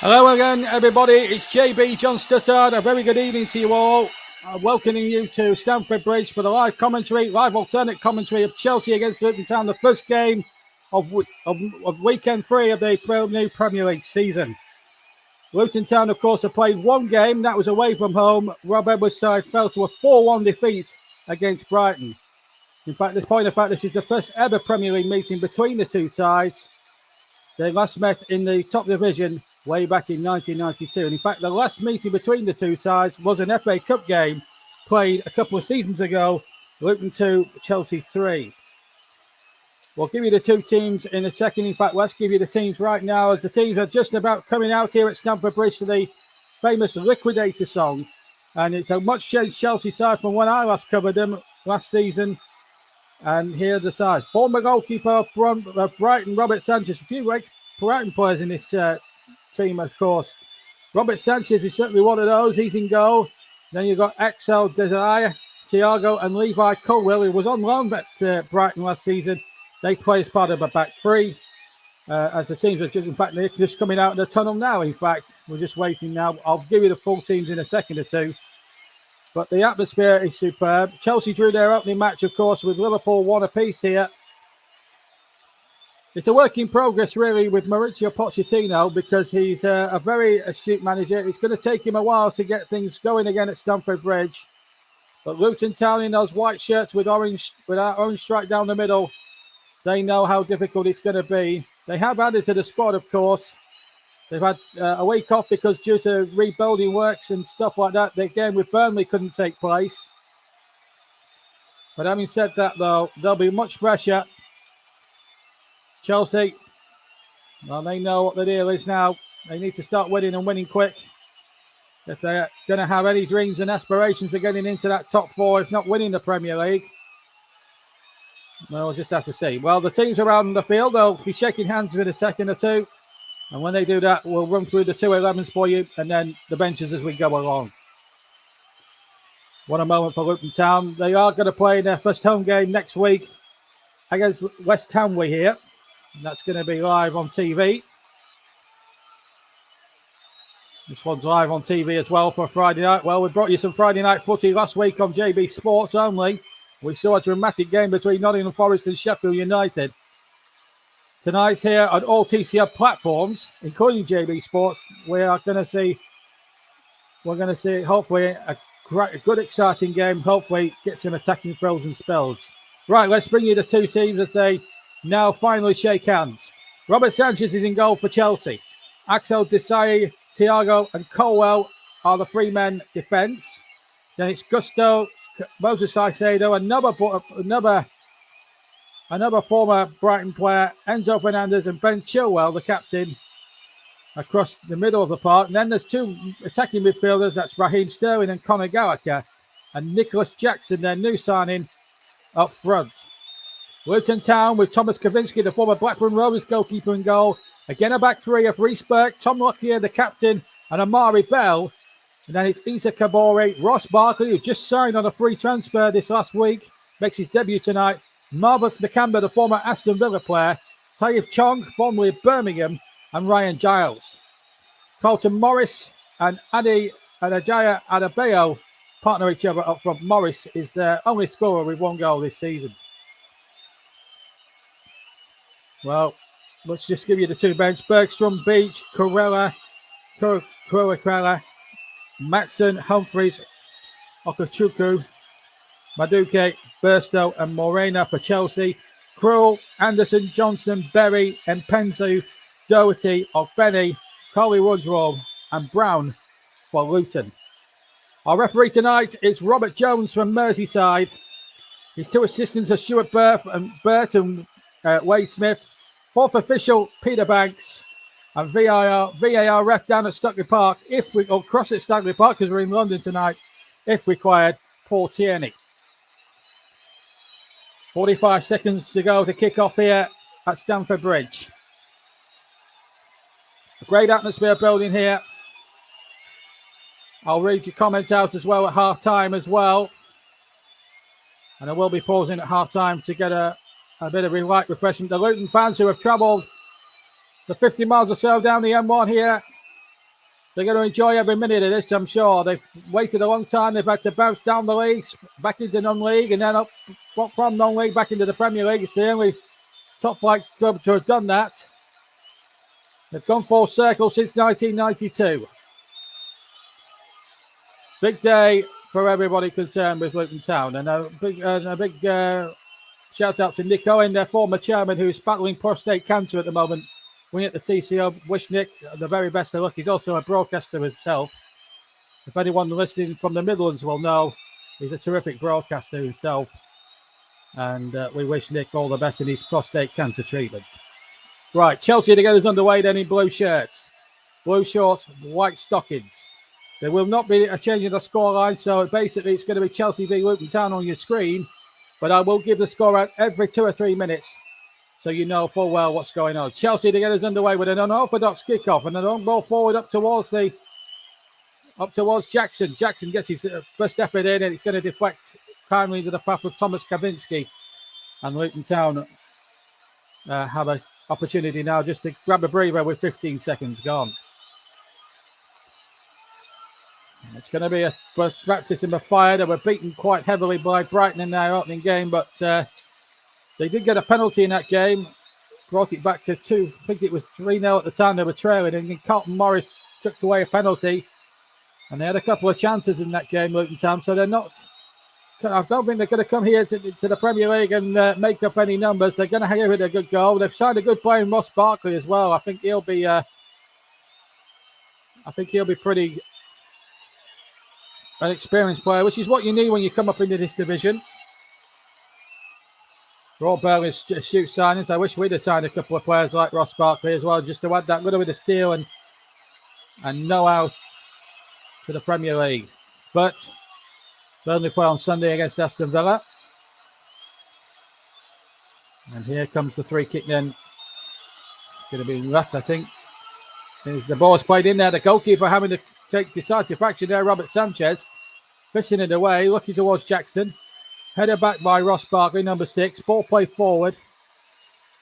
Hello again, everybody. It's JB John Stuttard. A very good evening to you all. Welcoming you to Stamford Bridge for the live alternate commentary of Chelsea against Luton Town, the first game of weekend 3 of the new Premier League season. Luton Town, of course, have played one game. That was away from home. Rob Edwards' side fell to a 4-1 defeat against Brighton. In fact, this is the first ever Premier League meeting between the two sides. They last met in the top division way back in 1992. And in fact, the last meeting between the two sides was an FA Cup game played a couple of seasons ago, Luton 2, Chelsea 3. We'll give you the two teams in a second. In fact, let's give you the teams right now, as the teams are just about coming out here at Stamford Bridge to the famous Liquidator song. And it's a much changed Chelsea side from when I last covered them last season. And here are the sides. Former goalkeeper of Brighton, Robert Sanchez. A few Brighton players in this team, of course. Robert Sanchez is certainly one of those. He's in goal. Then you've got Axel Desire, Thiago, and Levi Colwill, who was on loan at Brighton last season. They play as part of a back three. As the teams are just coming out of the tunnel now. In fact, we're just waiting now. I'll give you the full teams in a second or two. But the atmosphere is superb. Chelsea drew their opening match, of course, with Liverpool 1 apiece here. It's a work in progress, really, with Mauricio Pochettino, because he's a very astute manager. It's going to take him a while to get things going again at Stamford Bridge. But Luton Town in those white shirts with our orange stripe down the middle, they know how difficult it's going to be. They have added to the squad, of course. They've had a week off because due to rebuilding works and stuff like that, the game with Burnley couldn't take place. But having said that, though, there'll be much pressure. Chelsea, well, they know what the deal is now. They need to start winning and winning quick if they're going to have any dreams and aspirations of getting into that top 4, if not winning the Premier League. Well, we'll just have to see. Well, the teams around the field, they'll be shaking hands in a second or two. And when they do that, we'll run through the 2-11s for you and then the benches as we go along. What a moment for Luton Town. They are going to play their first home game next week against West Ham, we hear. And that's going to be live on TV. This one's live on TV as well for Friday night. Well, we brought you some Friday night footy last week on JB Sports only. We saw a dramatic game between Nottingham Forest and Sheffield United. Tonight here on all TCL platforms, including JB Sports, we're going to see hopefully a good exciting game. Hopefully get some attacking throws and spells. Right, let's bring you the two teams as they now finally shake hands. Robert Sanchez is in goal for Chelsea. Axel Desai, Thiago and Colwell are the three-men defence. Then it's Gusto, Moses Caicedo, another former Brighton player, Enzo Fernandez and Ben Chilwell, the captain, across the middle of the park. And then there's two attacking midfielders, that's Raheem Sterling and Conor Gallagher, and Nicholas Jackson, their new signing, up front. Luton Town with Thomas Kavinsky, the former Blackburn Rovers goalkeeper, in goal. Again, a back three of Reece Burke, Tom Lockyer, the captain, and Amari Bell. And then it's Issa Kabore, Ross Barkley, who just signed on a free transfer this last week, makes his debut tonight. Marvelous McCamber, the former Aston Villa player, Tayyip Chong, formerly of Birmingham, and Ryan Giles. Colton Morris and Adi Adajaya Adebayo partner each other up front. Morris is their only scorer with one goal this season. Well, let's just give you the two bench. Bergstrom, Beach, Kurella, Matson, Humphreys, Okachuku, Maduke, Burstow and Morena for Chelsea. Krul, Anderson, Johnson, Berry, Mpenzu, Doherty, Ogbeni, Coley Woodrow and Brown for Luton. Our referee tonight is Robert Jones from Merseyside. His two assistants are Stuart Burt and Wade Smith. Fourth official, Peter Banks. And VAR ref down at Stockley Park, cross at Stockley Park because we're in London tonight, if required, Paul Tierney. 45 seconds to go to kick off here at Stamford Bridge. A great atmosphere building here. I'll read your comments out as well at half time as well. And I will be pausing at half time to get a bit of light refreshment. The Luton fans who have travelled the 50 miles or so down the M1 here They're going to enjoy every minute of this, I'm sure. They've waited a long time. They've had to bounce down the leagues, back into non-league, and then up from non-league back into the Premier League. It's the only top-flight club to have done that. They've gone full circle since 1992. Big day for everybody concerned with Luton Town. And a big shout out to Nick Owen, their former chairman, who's battling prostate cancer at the moment. We at the TCO wish Nick the very best of luck. He's also a broadcaster himself. If anyone listening from the Midlands will know, he's a terrific broadcaster himself. And we wish Nick all the best in his prostate cancer treatment. Right, Chelsea together's underway then in blue shirts. Blue shorts, white stockings. There will not be a change in the scoreline, so basically it's going to be Chelsea v Luton Town on your screen. But I will give the score out every 2 or 3 minutes, so you know full well what's going on. Chelsea together's underway with an unorthodox kickoff and a long ball forward up towards Jackson. Jackson gets his first effort in, and it's going to deflect kindly into the path of Thomas Kavinsky. And Luton Town have an opportunity now just to grab a breather with 15 seconds gone. It's going to be a practice in the fire. They were beaten quite heavily by Brighton in their opening game, but they did get a penalty in that game. Brought it back to 2. I think it was 3-0 at the time they were trailing. And Carlton Morris took away a penalty. And they had a couple of chances in that game, Luton Town. So they're not... I don't think they're going to come here to the Premier League and make up any numbers. They're going to give it a good goal. They've signed a good player in Ross Barkley as well. I think he'll be pretty... an experienced player, which is what you need when you come up into this division. Raw Burnley's astute signings. I wish we'd have signed a couple of players like Ross Barkley as well, just to add that little bit of steel and know-how to the Premier League. But Burnley play on Sunday against Aston Villa. And here comes the free kick then. It's going to be left, I think. As the ball's played in there, the goalkeeper having to take decisive action there, Robert Sanchez. Fishing it away, looking towards Jackson. Header back by Ross Barkley, number 6. Ball played forward.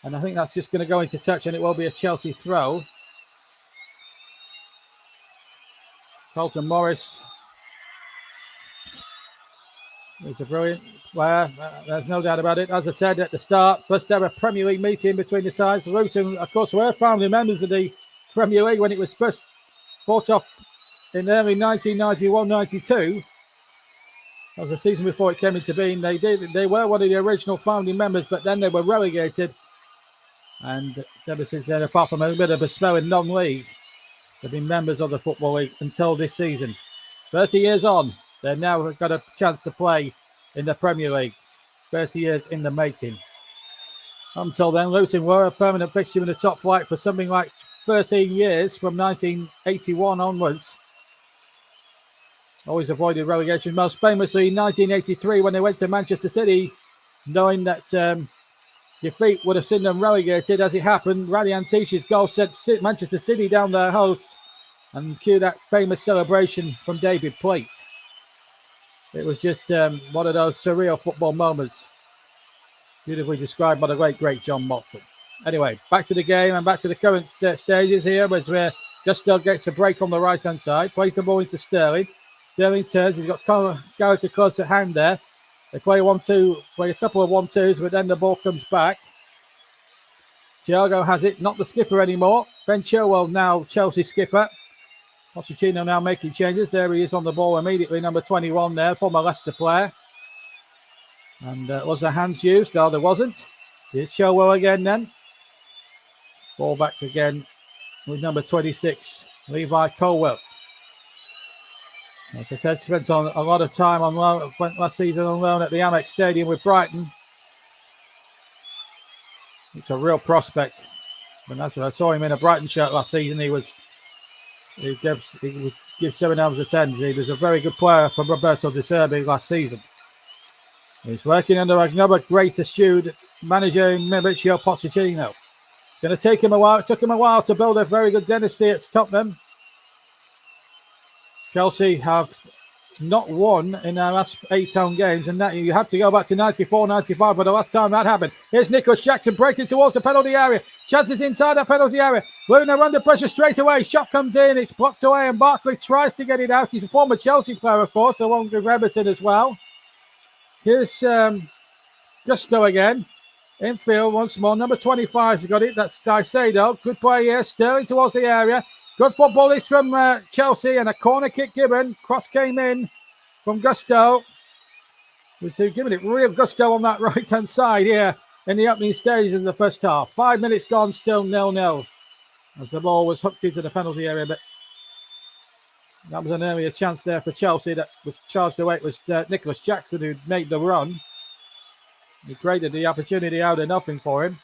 And I think that's just going to go into touch, and it will be a Chelsea throw. Carlton Morris is a brilliant player. There's no doubt about it. As I said at the start, first ever Premier League meeting between the sides. Luton, of course, were founding members of the Premier League when it was first brought up in early 1991-92. That was the season before it came into being. They were one of the original founding members, but then they were relegated. And ever since then, apart from a bit of a spell in non-league, they've been members of the Football League until this season. 30 years on, they've now got a chance to play in the Premier League. 30 years in the making. Until then, Luton were a permanent fixture in the top flight for something like 13 years, from 1981 onwards. Always avoided relegation, most famously in 1983 when they went to Manchester City, knowing that defeat would have seen them relegated. As it happened, Radi Antish's goal sent Manchester City down their hosts, and cue that famous celebration from David Plate. It was just one of those surreal football moments, beautifully described by the great John Motson. Anyway, back to the game and back to the current stages here, where Gusto gets a break on the right-hand side, plays the ball into Sterling. Sterling turns, he's got Gallagher close at hand there. They play a couple of 1-2s, but then the ball comes back. Thiago has it, not the skipper anymore. Ben Chilwell now Chelsea skipper. Pochettino now making changes. There he is on the ball immediately, number 21 there, former Leicester player. And was there hands used? No, there wasn't. Here's Chilwell again then. Ball back again with number 26, Levi Colwell. As I said, spent on a lot of time on loan, went last season on loan at the Amex Stadium with Brighton. It's a real prospect. When I saw him in a Brighton shirt last season, he would give 7 out of 10. He was a very good player for Roberto De Zerbi last season. He's working under another great astute manager in Mauricio Pochettino. It's going to take him a while. It took him a while to build a very good dynasty at Tottenham. Chelsea have not won in our last 8 home games, and that you have to go back to 94-95 for the last time that happened. Here's Nicholas Jackson breaking towards the penalty area. Chances inside the penalty area. Luton are under pressure straight away. Shot comes in, it's blocked away, and Barkley tries to get it out. He's a former Chelsea player, of course, along with Everton as well. Here's Gusto again. Infield once more. Number 25's got it. That's Caicedo. Good play here. Sterling towards the area. Good football is from Chelsea, and a corner kick given. Cross came in from Gusto. We're giving it real gusto on that right-hand side here in the opening stages of the first half. 5 minutes gone, still 0-0 as the ball was hooked into the penalty area. But that was an earlier chance there for Chelsea that was charged away. It was Nicholas Jackson who made the run. He created the opportunity out of nothing for him.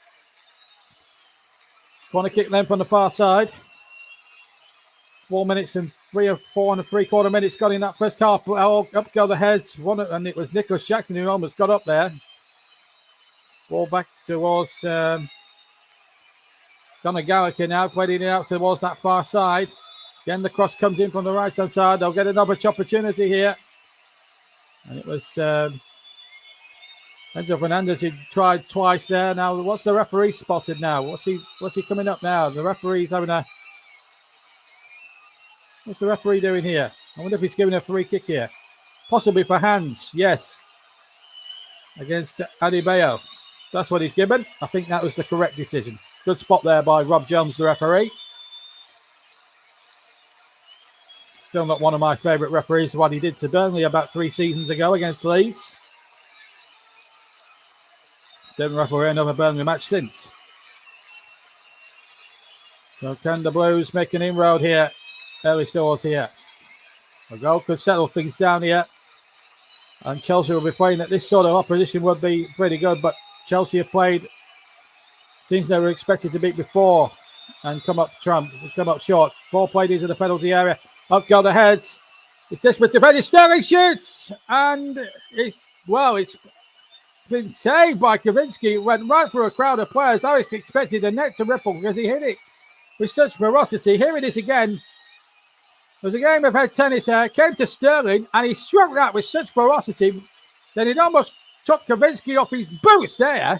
Corner kick then from the far side. 4 minutes and 4 3/4 minutes got in that first half. Up go the heads. And it was Nicholas Jackson who almost got up there. Ball back towards Conor Gallagher now, playing it out towards that far side. Again, the cross comes in from the right-hand side. They'll get another opportunity here. And it was Enzo Fernandez who tried twice there. Now, what's the referee spotted now? What's he coming up now? The referee's having a... What's the referee doing here? I wonder if he's giving a free kick here. Possibly for hands, yes. Against Adebayo. That's what he's given. I think that was the correct decision. Good spot there by Rob Jones, the referee. Still not one of my favourite referees, what he did to Burnley about 3 seasons ago against Leeds. Didn't referee another Burnley match since. So can the Blues make an inroad here? Early doors here. A goal could settle things down here. And Chelsea will be playing that this sort of opposition would be pretty good. But Chelsea have played teams they were expected to beat before and come up short. Ball played into the penalty area. Up go the heads. It's desperate defending. Sterling shoots. And it's been saved by Kavinsky. It went right through a crowd of players. I expected the net to ripple because he hit it with such ferocity. Here it is again. It was a game of head tennis here. Came to Sterling and he struck that with such ferocity that it almost took Kavinsky off his boots there.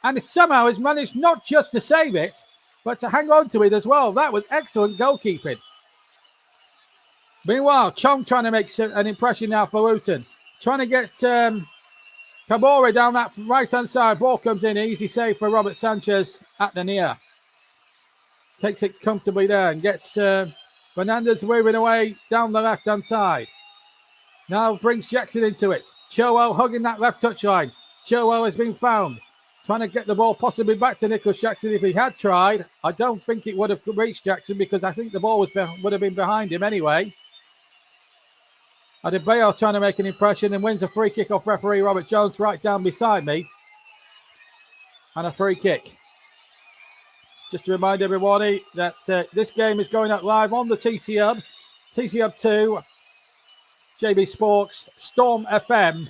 And somehow has managed not just to save it, but to hang on to it as well. That was excellent goalkeeping. Meanwhile, Chong trying to make an impression now for Luton. Trying to get Kabore down that right-hand side. Ball comes in. Easy save for Robert Sanchez at the near. Takes it comfortably there and gets Fernandez moving away down the left-hand side. Now brings Jackson into it. Chilwell hugging that left touchline. Chilwell has been found. Trying to get the ball possibly back to Nicholas Jackson. If he had tried, I don't think it would have reached Jackson because I think the ball would have been behind him anyway. Adebayo trying to make an impression and wins a free kick off referee Robert Jones right down beside me. And a free kick. Just to remind everybody that this game is going out live on the TC Hub. TC Hub 2, JB Sports, Storm FM.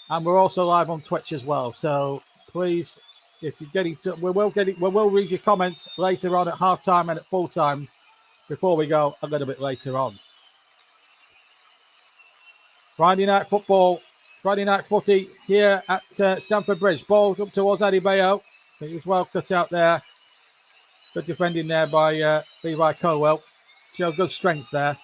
And we're also live on Twitch as well. So please, if you're getting to, we will read your comments later on at halftime and at full time before we go a little bit later on. Friday night football, Friday night footy here at Stamford Bridge. Ball up towards Adebayo. He was well cut out there. Good defending there by Levi Colwell. Showed good strength there.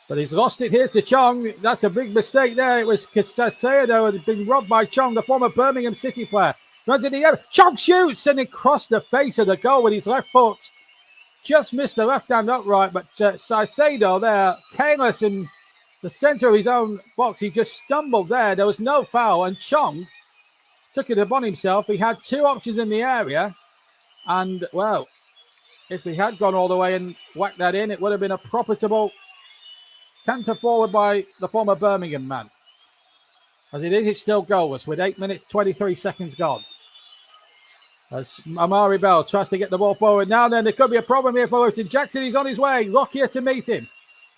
But he's lost it here to Chong. That's a big mistake there. It was Caicedo had been robbed by Chong, the former Birmingham City player. Runs in the air. Chong shoots and it crossed the face of the goal with his left foot. Just missed the left hand upright. But Caicedo there, careless in the centre of his own box. He just stumbled there. There was no foul. And Chong took it upon himself. He had 2 options in the area. And, well, if he had gone all the way and whacked that in, it would have been a profitable canter forward by the former Birmingham man. As it is, it's still goalless with 8 minutes, 23 seconds gone. As Amari Bell tries to get the ball forward. Now then, there could be a problem here for Luton. Jackson, he's on his way. Lockyer to meet him.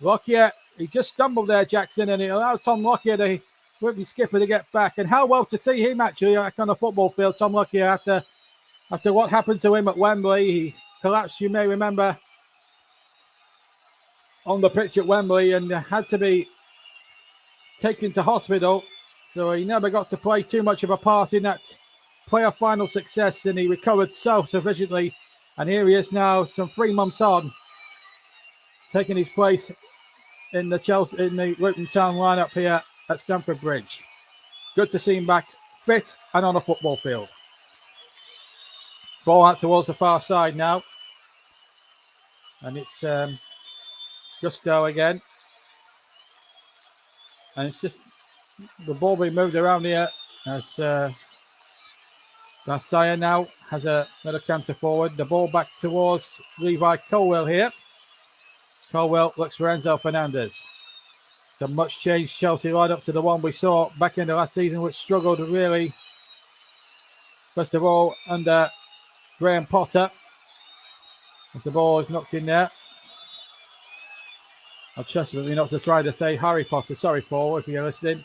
Lockyer, he just stumbled there, Jackson, and he allowed Tom Lockyer, the rugby skipper, to get back. And how well to see him actually back on the football field, Tom Lockyer, after what happened to him at Wembley. He collapsed, you may remember, on the pitch at Wembley and had to be taken to hospital. So he never got to play too much of a part in that playoff final success, and he recovered so sufficiently. And here he is now, some 3 months on, taking his place in the Luton Town lineup here at Stamford Bridge. Good to see him back fit and on a football field. Ball out towards the far side now. And it's Gusto again. And it's just the ball being moved around here as Garcia now has another canter forward. The ball back towards Levi Colwell here. Colwell looks for Enzo Fernandez. It's a much changed Chelsea lineup to the one we saw back in the last season, which struggled really, first of all, under Graham Potter. As the ball is knocked in there. I'll trust me not to try to say Harry Potter. Sorry, Paul, if you're listening.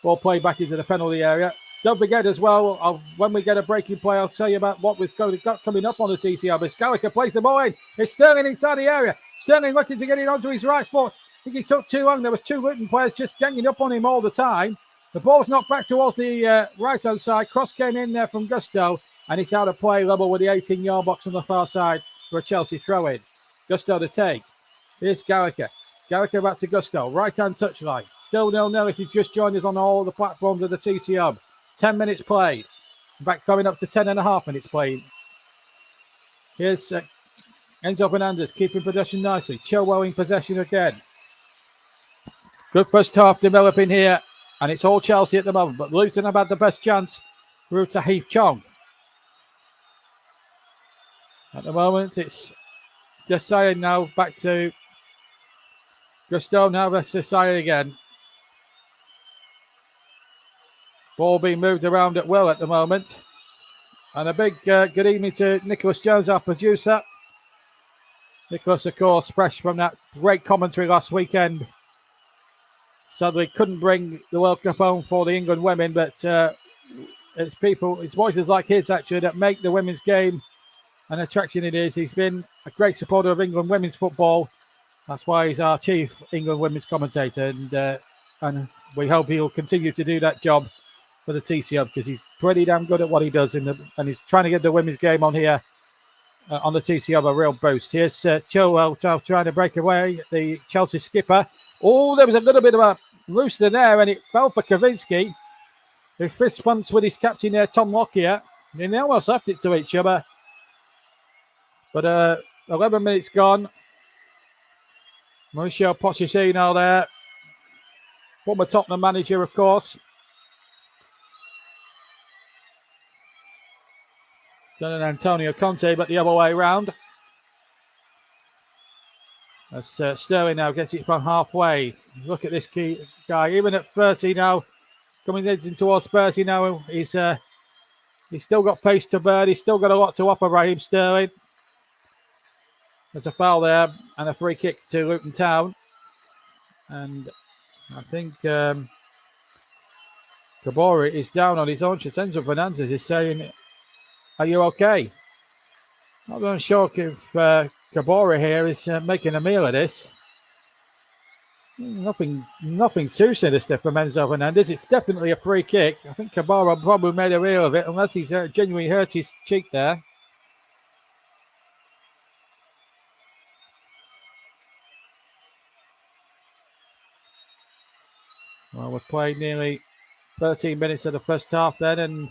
Ball played back into the penalty area. Don't forget as well, when we get a breaking play, I'll tell you about what we've got coming up on the TCR. But Gallagher plays the ball in. It's Sterling inside the area. Sterling looking to get it onto his right foot. I think he took too long. There was 2 Luton players just ganging up on him all the time. The ball's knocked back towards the right-hand side. Cross came in there from Gusto, and it's out of play level with the 18-yard box on the far side for a Chelsea throw-in. Gusto to take. Here's Gallagher. Gallagher back to Gusto. Right-hand touchline. Still 0-0 if you've just joined us on all the platforms of the TCR. 10 minutes played. Back coming up to 10.5 minutes played. Here's Enzo Fernandez keeping possession nicely. Chilwell in possession again. Good first half developing here. And it's all Chelsea at the moment. But Luton have had the best chance through Tahith Chong. At the moment, it's Desai now back to Gusto. Now that's Desai again. Ball being moved around at will at the moment. And a big good evening to Nicholas Jones, our producer. Nicholas, of course, fresh from that great commentary last weekend. Sadly, couldn't bring the World Cup home for the England women, but it's voices like his, actually, that make the women's game an attraction it is. He's been a great supporter of England women's football. That's why he's our chief England women's commentator. And we hope he'll continue to do that job for the TCO, because he's pretty damn good at what he does, and he's trying to get the women's game on here on the TCO a real boost. Here's Chilwell trying to break away, the Chelsea skipper. Oh, there was a little bit of a rooster there, and it fell for Kavinsky, who fist bumps with his captain there, Tom Lockyer. And they almost left it to each other. But 11 minutes gone. Mauricio Pochettino there, former Tottenham manager, of course. Done Antonio Conte, but the other way around. As Sterling now gets it from halfway. Look at this key guy, even at 30 now, coming in towards 30 now. He's still got pace to burn. He's still got a lot to offer, Raheem Sterling. There's a foul there and a free kick to Luton Town. And I think Kabori is down on his own. Enzo Fernandez is saying, "Are you okay?" Not going to sure if Kabori here is making a meal of this. Nothing too sinister from Enzo Fernandez. It's definitely a free kick. I think Kabori probably made a meal of it, unless he's genuinely hurt his cheek there. Well, we've played nearly 13 minutes of the first half then, and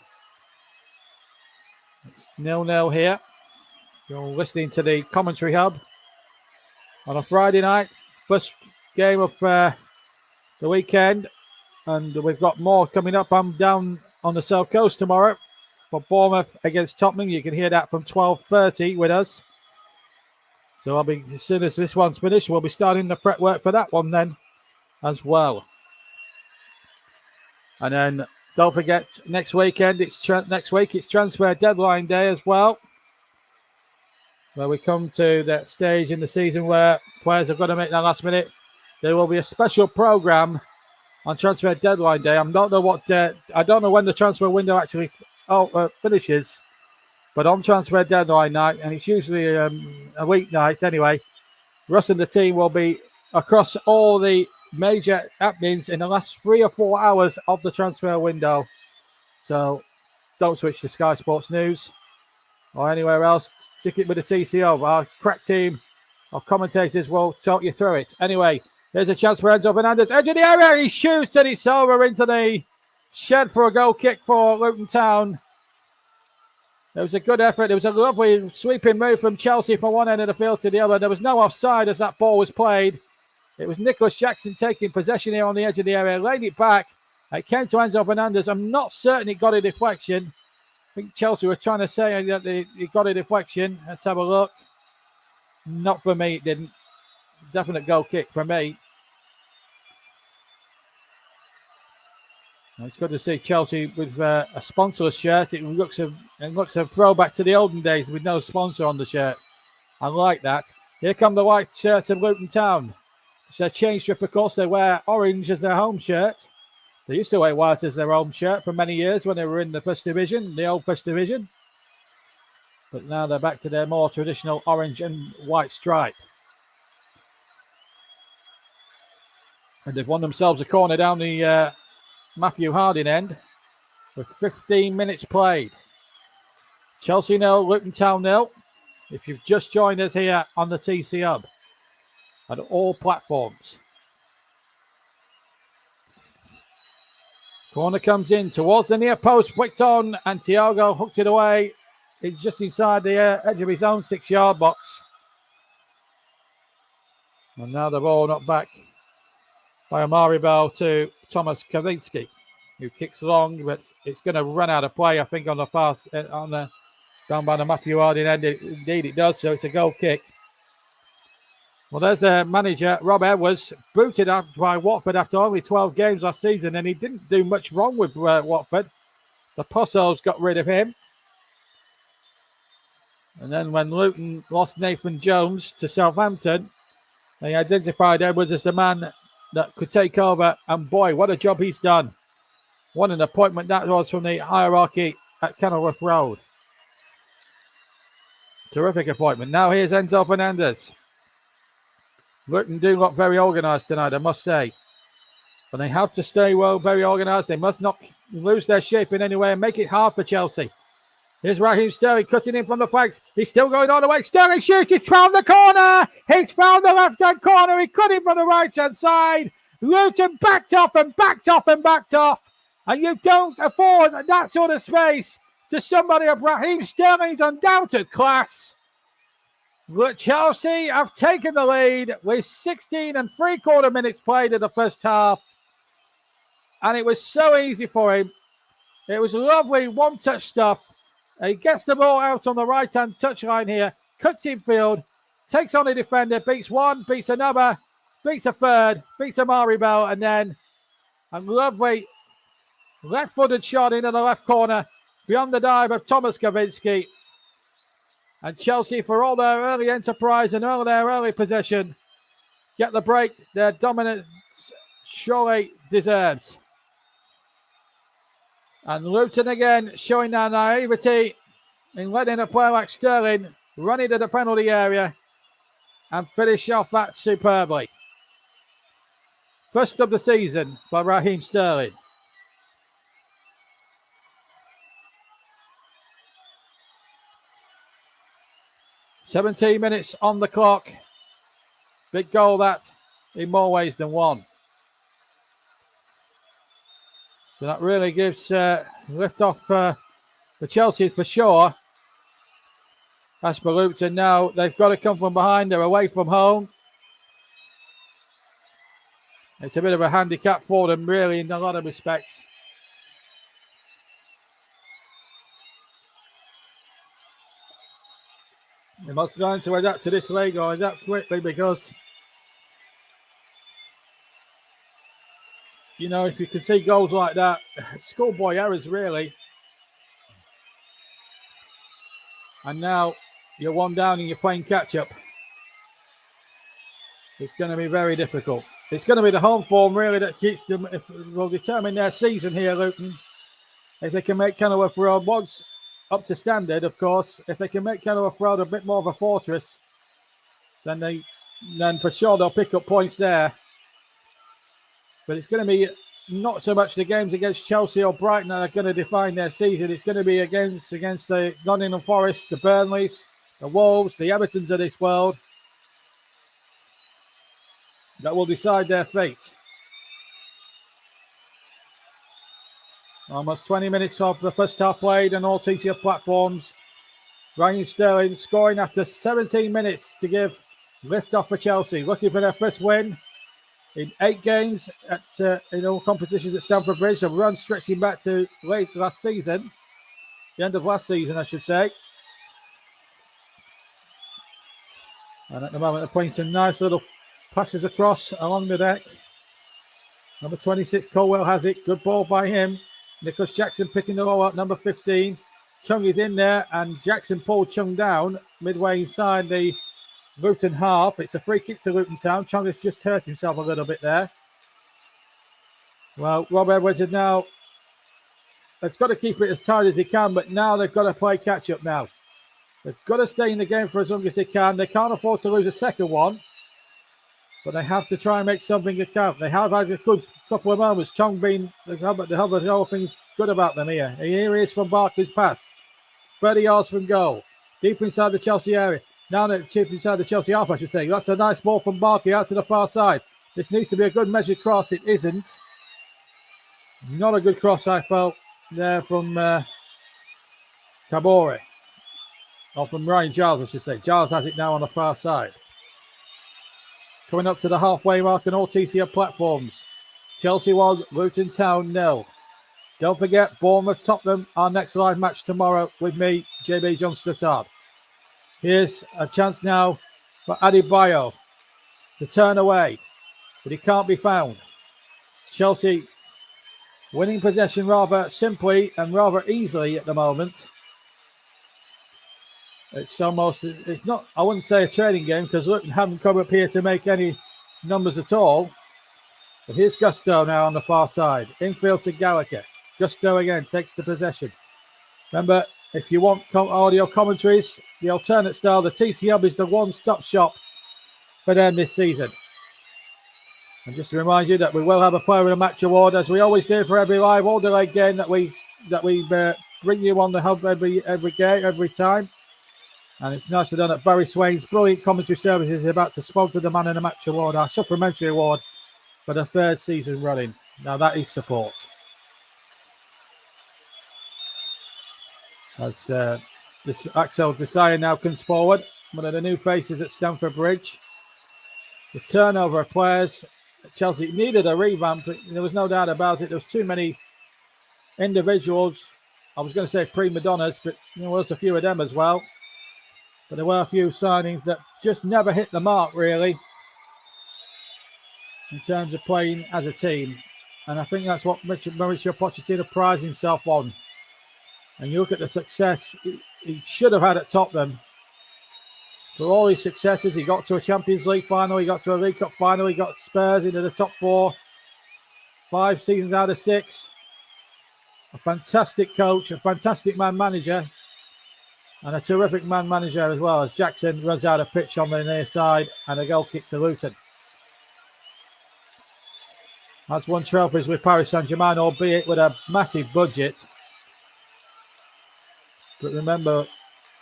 it's 0-0 here. You're listening to the commentary hub on a Friday night, first game of the weekend, and we've got more coming up. I'm down on the South Coast tomorrow for Bournemouth against Tottenham. You can hear that from 12:30 with us. So I'll be, as soon as this one's finished, we'll be starting the prep work for that one then as well. And then don't forget, next weekend, it's transfer deadline day as well, where we come to that stage in the season where players have got to make their last minute. There will be a special program on transfer deadline day. I don't know when the transfer window actually finishes, but on transfer deadline night, and it's usually a weeknight anyway, Russ and the team will be across all the major happenings in the last 3 or 4 hours of the transfer window. So don't switch to Sky Sports News or anywhere else. Stick it with the TCO. Our crack team of commentators will talk you through it. Anyway, there's a chance for Enzo Fernandez. Edge of the area, he shoots and it's over into the shed for a goal kick for Luton Town. It was a good effort. It was a lovely sweeping move from Chelsea from one end of the field to the other. There was no offside as that ball was played. It was Nicholas Jackson taking possession here on the edge of the area, laid it back. It came to Enzo Fernandez. I'm not certain it got a deflection. I think Chelsea were trying to say that it got a deflection. Let's have a look. Not for me, it didn't. Definite goal kick for me. It's good to see Chelsea with a sponsorless shirt. It looks a throwback to the olden days with no sponsor on the shirt. I like that. Here come the white shirts of Luton Town. It's a change strip, of course. They wear orange as their home shirt. They used to wear white as their home shirt for many years when they were in the First Division, the old First Division. But now they're back to their more traditional orange and white stripe. And they've won themselves a corner down the Matthew Harding end with 15 minutes played. Chelsea 0, Luton Town 0. If you've just joined us here on the TC Hub at all platforms. Corner comes in towards the near post, flicked on, and Thiago hooks it away. It's just inside the edge of his own 6-yard box. And now the ball knocked back by Amari Bell to Thomas Kavinsky, who kicks long, but it's going to run out of play, I think, on the pass down by the Matthew Harding end. Indeed, it does. So it's a goal kick. Well, there's the manager, Rob Edwards, booted up by Watford after only 12 games last season, and he didn't do much wrong with Watford. The Possos got rid of him. And then when Luton lost Nathan Jones to Southampton, they identified Edwards as the man that could take over. And boy, what a job he's done. What an appointment that was from the hierarchy at Kenilworth Road. Terrific appointment. Now here's Enzo Fernandez. Luton do look very organised tonight, I must say. But they have to stay very organised. They must not lose their shape in any way and make it hard for Chelsea. Here's Raheem Sterling cutting in from the flanks. He's still going all the way. Sterling shoots. He's found the corner. He's found the left-hand corner. He cut in from the right-hand side. Luton backed off and backed off and backed off. And you don't afford that sort of space to somebody of Raheem Sterling's undoubted class. But Chelsea have taken the lead with 16 3/4 minutes played in the first half. And it was so easy for him. It was lovely one-touch stuff. He gets the ball out on the right-hand touchline here, cuts in field, takes on a defender, beats one, beats another, beats a third, beats Amari Bell, and then a lovely left-footed shot into the left corner beyond the dive of Thomas Kavinsky. And Chelsea, for all their early enterprise and all their early possession, get the break their dominance surely deserves. And Luton again showing their naivety in letting a player like Sterling run into the penalty area and finish off that superbly. First of the season by Raheem Sterling. "17 minutes on the clock. Big goal that in more ways than one. So that really gives lift off for Chelsea for sure. As for Luton now, they've got to come from behind. They're away from home. It's a bit of a handicap for them, really, in a lot of respects. They must learn to adapt to this league or adapt quickly because, you know, if you can see goals like that, schoolboy errors, really. And now you're one down and you're playing catch-up. It's going to be very difficult. It's going to be the home form, really, that keeps them, will determine their season here, Luton. If they can make Kenilworth Road once up to standard, of course, if they can make Kenilworth Road a bit more of a fortress, then they then for sure they'll pick up points there. But it's going to be not so much the games against Chelsea or Brighton that are going to define their season. It's going to be against the Nottingham Forest, the Burnleys, the Wolves, the Evertons of this world that will decide their fate. Almost 20 minutes of the first half played on all TCF platforms. Raheem Sterling scoring after 17 minutes to give lift off for Chelsea, looking for their first win in 8 games in all competitions at Stamford Bridge. A run stretching back to late last season, the end of last season, I should say. And at the moment, they're playing some nice little passes across along the deck. Number 26, Colwell has it. Good ball by him. Nicholas Jackson picking the ball up. Number 15, Chung is in there, and Jackson pulled Chung down midway inside the Luton half. It's a free kick to Luton Town. Chung has just hurt himself a little bit there. Well, Rob Edwards is now, it's got to keep it as tight as he can, but now they've got to play catch up now. They've got to stay in the game for as long as they can. They can't afford to lose a second one, but they have to try and make something count. They have had a good couple of moments. Chung being the whole thing's good about them here. Here he is from Barker's pass. 30 yards from goal. Deep inside the Chelsea area. Now that deep inside the Chelsea half, I should say. That's a nice ball from Barker out to the far side. This needs to be a good measured cross. It isn't. Not a good cross, I felt, there from Kabore. Or from Ryan Giles, I should say. Giles has it now on the far side. Coming up to the halfway mark on all TCF platforms. Chelsea 1, Luton Town 0. Don't forget, Bournemouth Tottenham, our next live match tomorrow with me, JB John Stuttard. Here's a chance now for Adebayo to turn away, but he can't be found. Chelsea winning possession rather simply and rather easily at the moment. It's not, I wouldn't say a trading game because Luton haven't come up here to make any numbers at all. But here's Gusto now on the far side. Infield to Gallagher. Gusto again takes the possession. Remember, if you want audio commentaries, the alternate style, the TC Hub is the one-stop shop for them this season. And just to remind you that we will have a player of the match award, as we always do for every live all delay game that we bring you on the hub every time. And it's nicely done at Barry Swain's brilliant commentary services is about to sponsor the Man of the Match award, our supplementary award for the 3rd season running. Now that is support. As this Axel Desire now comes forward, one of the new faces at Stamford Bridge. The turnover of players. Chelsea needed a revamp. There was no doubt about it. There was too many individuals. I was going to say prima donnas, but there was a few of them as well. But there were a few signings that just never hit the mark, really, in terms of playing as a team. And I think that's what Mauricio Pochettino prides himself on. And you look at the success he should have had at Tottenham. For all his successes, he got to a Champions League final, he got to a League Cup final, he got Spurs into the top 4, 5 seasons out of 6. A fantastic coach, a fantastic man manager, and a terrific man manager as well, as Jackson runs out of pitch on the near side and a goal kick to Luton. That's won trophies with Paris Saint-Germain, albeit with a massive budget. But remember,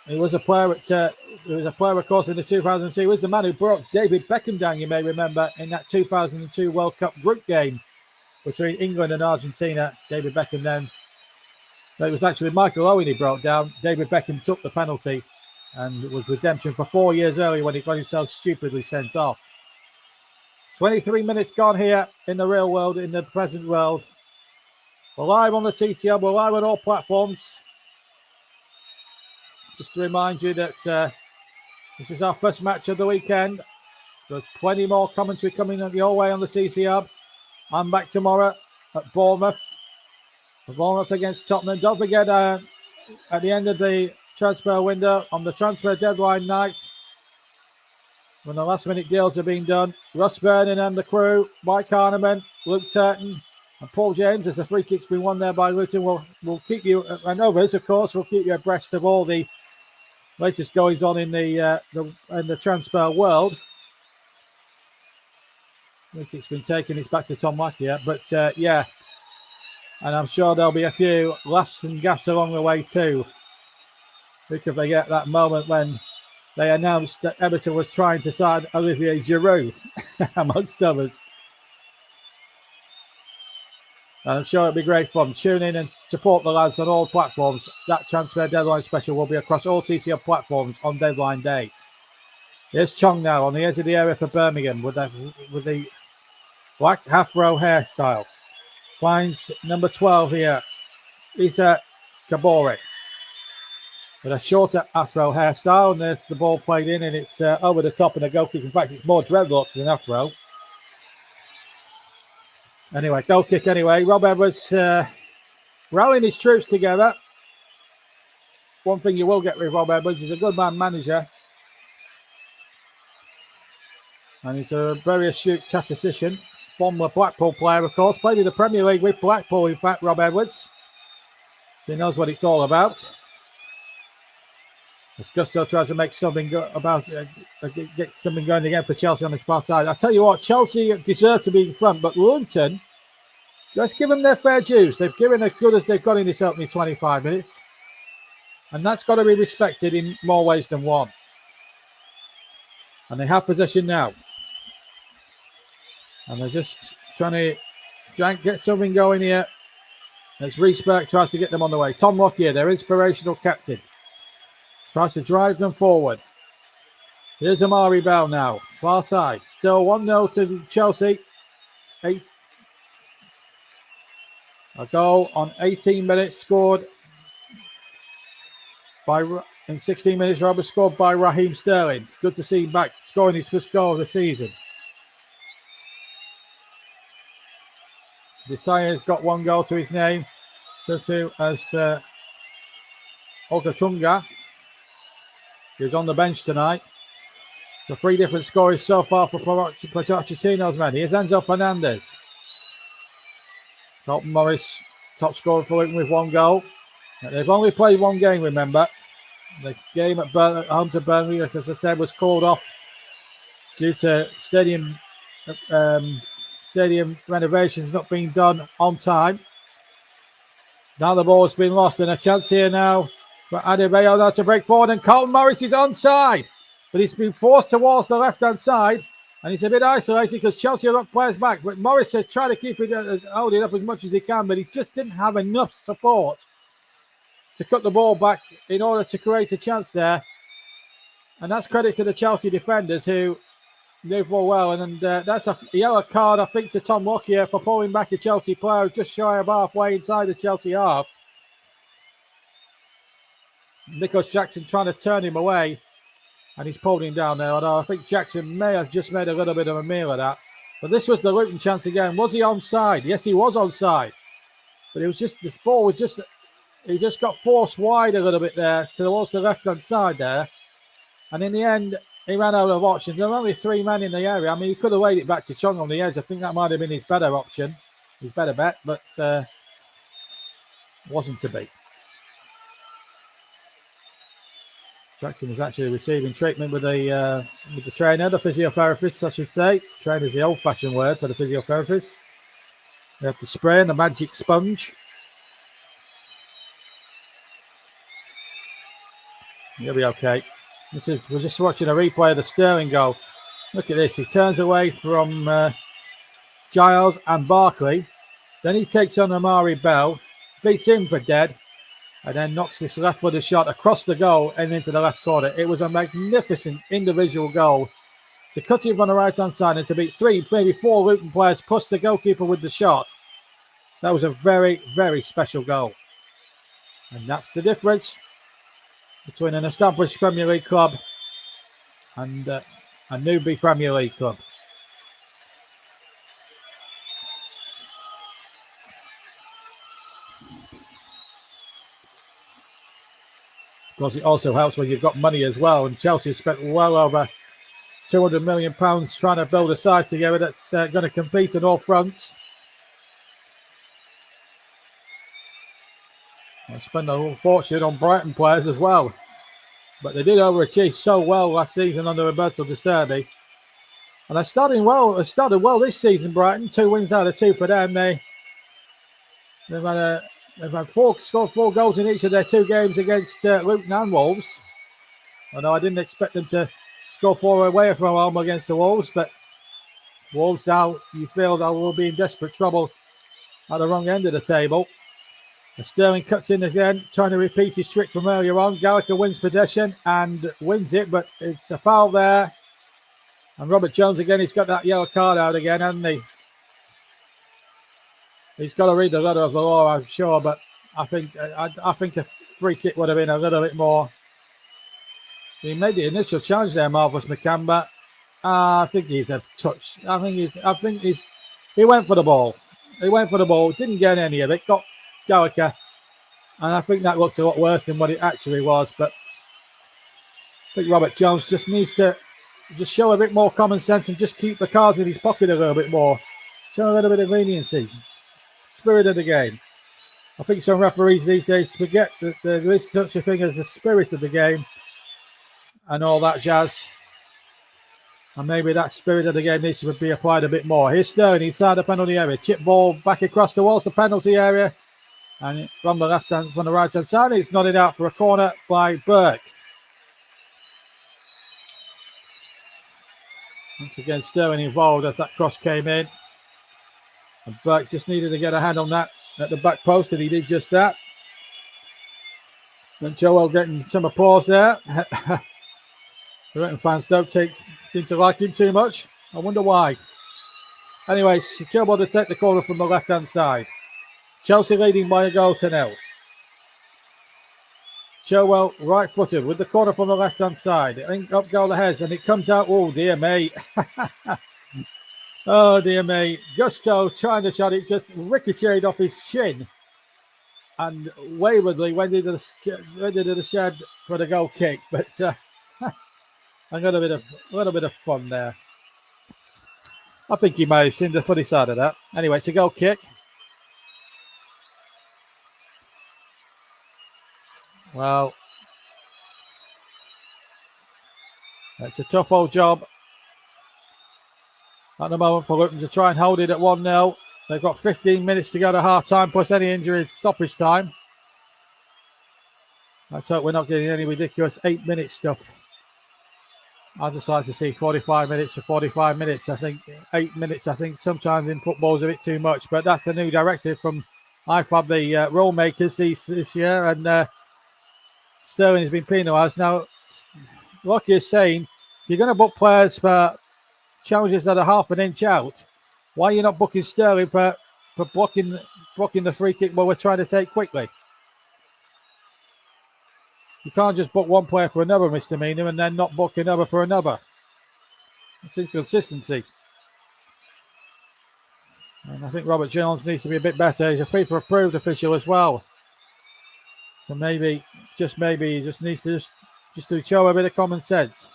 he was a player of course, in the 2002. He was the man who brought David Beckham down, you may remember, in that 2002 World Cup group game between England and Argentina. David Beckham then. It was actually Michael Owen he brought down. David Beckham took the penalty, and it was redemption for 4 years earlier when he got himself stupidly sent off. 23 minutes gone here in the real world, in the present world. We're live on the TCL, we're live on all platforms. Just to remind you that this is our first match of the weekend. There's plenty more commentary coming your way on the TC Hub. I'm back tomorrow at Bournemouth. Bournemouth against Tottenham. Don't forget, at the end of the transfer window, on the transfer deadline night, when the last minute deals are being done, Russ Vernon and the crew, Mike Harneman, Luke Turton, and Paul James, as the free kick's been won there by Luton, will keep you, and others, of course, will keep you abreast of all the latest goings on in the transfer world. think it's been taken. It's back to Tom Lockyer. But yeah, and I'm sure there'll be a few laughs and gaps along the way too. Because they get that moment when they announced that Everton was trying to sign Olivier Giroud, amongst others. And I'm sure it'll be great fun. Tune in and support the lads on all platforms. That transfer deadline special will be across all TCL platforms on deadline day. Here's Chong now on the edge of the area for Birmingham with the black half-row hairstyle. Finds number 12 here, Issa Kabore. With a shorter afro hairstyle, and there's the ball played in, and it's over the top, and the goal kick. In fact, it's more dreadlocks than afro. Anyway, goal kick anyway. Rob Edwards rallying his troops together. One thing you will get with Rob Edwards is a good man manager. And he's a very astute tactician. Former Blackpool player, of course. Played in the Premier League with Blackpool, in fact, Rob Edwards. So he knows what it's all about. As Gusto tries to make something get something going again for Chelsea on his far side. I tell you what, Chelsea deserve to be in front, but Luton, let's give them their fair dues. They've given as good as they've got in this opening 25 minutes. And that's got to be respected in more ways than one. And they have possession now. And they're just trying to get something going here. As Rees-Burke tries to get them on the way. Tom Lockyer, their inspirational captain, tries to drive them forward. Here's Amari Bell now. Far side. Still 1-0 to Chelsea. A goal on 18 minutes scored in 16 minutes. Robert scored by Raheem Sterling. Good to see him back scoring his first goal of the season. Desai's got one goal to his name. So too as Okatunga, who's on the bench tonight. So 3 different scorers so far for Pochettino's men. Here's Enzo Fernandez. Colton Morris, top scorer for Luton with 1 goal. They've only played 1 game, remember. The game at home to Burnley, as I said, was called off due to stadium renovations not being done on time. Now the ball has been lost, and a chance here now for Adebayo now to break forward, and Colton Morris is onside, but he's been forced towards the left-hand side, and he's a bit isolated because Chelsea have got players back. But Morris has tried to keep it, hold it up as much as he can, but he just didn't have enough support to cut the ball back in order to create a chance there. And that's credit to the Chelsea defenders who knew full well. And that's a yellow card, I think, to Tom Lockyer for pulling back a Chelsea player just shy of halfway inside the Chelsea half. Nicholas Jackson trying to turn him away, and he's pulled him down there. Although I think Jackson may have just made a little bit of a meal of that. But this was the Luton chance again. Was he onside? Yes, he was onside. But it was just, the ball was just, he just got forced wide a little bit there towards the left-hand side there. And in the end, he ran out of options. There were only 3 men in the area. I mean, he could have laid it back to Chong on the edge. I think that might have been his better option, his better bet, but wasn't to be. Jackson is actually receiving treatment with the trainer, the physiotherapist, I should say. Trainer is the old-fashioned word for the physiotherapist. They have to spray in the magic sponge. He'll be okay. We're just watching a replay of the Sterling goal. Look at this. He turns away from Giles and Barkley. Then he takes on Amari Bell, beats him for dead, and then knocks this left-footed shot across the goal and into the left corner. It was a magnificent individual goal to cut him on the right-hand side and to beat 3, maybe 4 Luton players, plus the goalkeeper with the shot. That was a very, very special goal. And that's the difference between an established Premier League club and a newbie Premier League club. Of course, it also helps when you've got money as well, and Chelsea have spent well over £200 million trying to build a side together that's going to compete on all fronts. They spent a whole fortune on Brighton players as well. But they did overachieve so well last season under Roberto De Serbi. And they're starting well. They've started well this season, Brighton. 2 wins out of 2 for them. They've scored 4 goals in each of their 2 games against Luton and Wolves. Although I didn't expect them to score 4 away from home against the Wolves, but Wolves now, you feel they will be in desperate trouble at the wrong end of the table. Sterling cuts in again, trying to repeat his trick from earlier on. Gallagher wins possession and wins it, but it's a foul there. And Robert Jones again, he's got that yellow card out again, hasn't he? He's got to read the letter of the law, I'm sure, but I think a free kick would have been a little bit more. He made the initial challenge there, Marvelous McCann, but I think he's a touch. I think he went for the ball. He went for the ball, didn't get any of it, got Gallagher, and I think that looked a lot worse than what it actually was. But I think Robert Jones just needs to just show a bit more common sense and just keep the cards in his pocket a little bit more. Show a little bit of leniency. Spirit of the game. I think some referees these days forget that there is such a thing as the spirit of the game and all that jazz. And maybe that spirit of the game needs to be applied a bit more. Here's Sterling inside the penalty area. Chip ball back across towards the penalty area. And from the right hand side, it's nodded out for a corner by Burke. Once again, Sterling involved as that cross came in. And Burke just needed to get a hand on that at the back post, and he did just that. And Joel getting some applause there. The Luton fans don't seem to like him too much. I wonder why. Anyway, Joel to take the corner from the left-hand side. Chelsea leading by a goal to 0. Chilwell right-footed with the corner from the left-hand side. Up goal ahead, and it comes out. Oh, dear me. Oh, dear me. Gusto trying to shot it, just ricocheted off his shin. And waywardly went into the shed for the goal kick. But I got a little bit of fun there. I think he may have seen the funny side of that. Anyway, it's a goal kick. Well, it's a tough old job at the moment for Luton to try and hold it at 1-0. They've got 15 minutes to go to half-time, plus any injury stoppage time. Let's hope we're not getting any ridiculous 8-minute stuff. I just like to see 45 minutes for 45 minutes. I think 8 minutes, sometimes in football is a bit too much, but that's a new directive from IFAB, the rule makers this year, and Sterling has been penalised. Now, Lockie is saying, you're going to book players for challenges that are half an inch out. Why are you not booking Sterling for blocking the free kick while we're trying to take quickly? You can't just book one player for another misdemeanor and then not book another for another. It's inconsistency. And I think Robert Jones needs to be a bit better. He's a FIFA approved official as well. So maybe, he just needs to show a bit of common sense.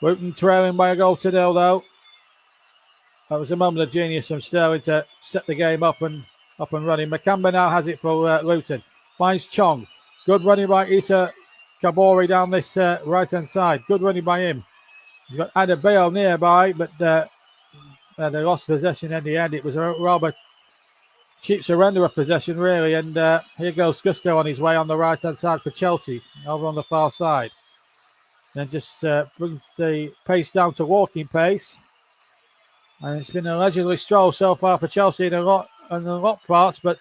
Luton trailing by a goal to 0 though. That was a moment of genius from Sterling to set the game up and running. Makamba now has it for Luton. Finds Chong. Good running by Issa Kabori down this right-hand side. Good running by him. He's got Adebayo nearby, but they lost possession in the end. It was a rather cheap surrender of possession, really. And here goes Gusto on his way on the right-hand side for Chelsea, over on the far side. And just brings the pace down to walking pace. And it's been a leisurely stroll so far for Chelsea in a lot parts, but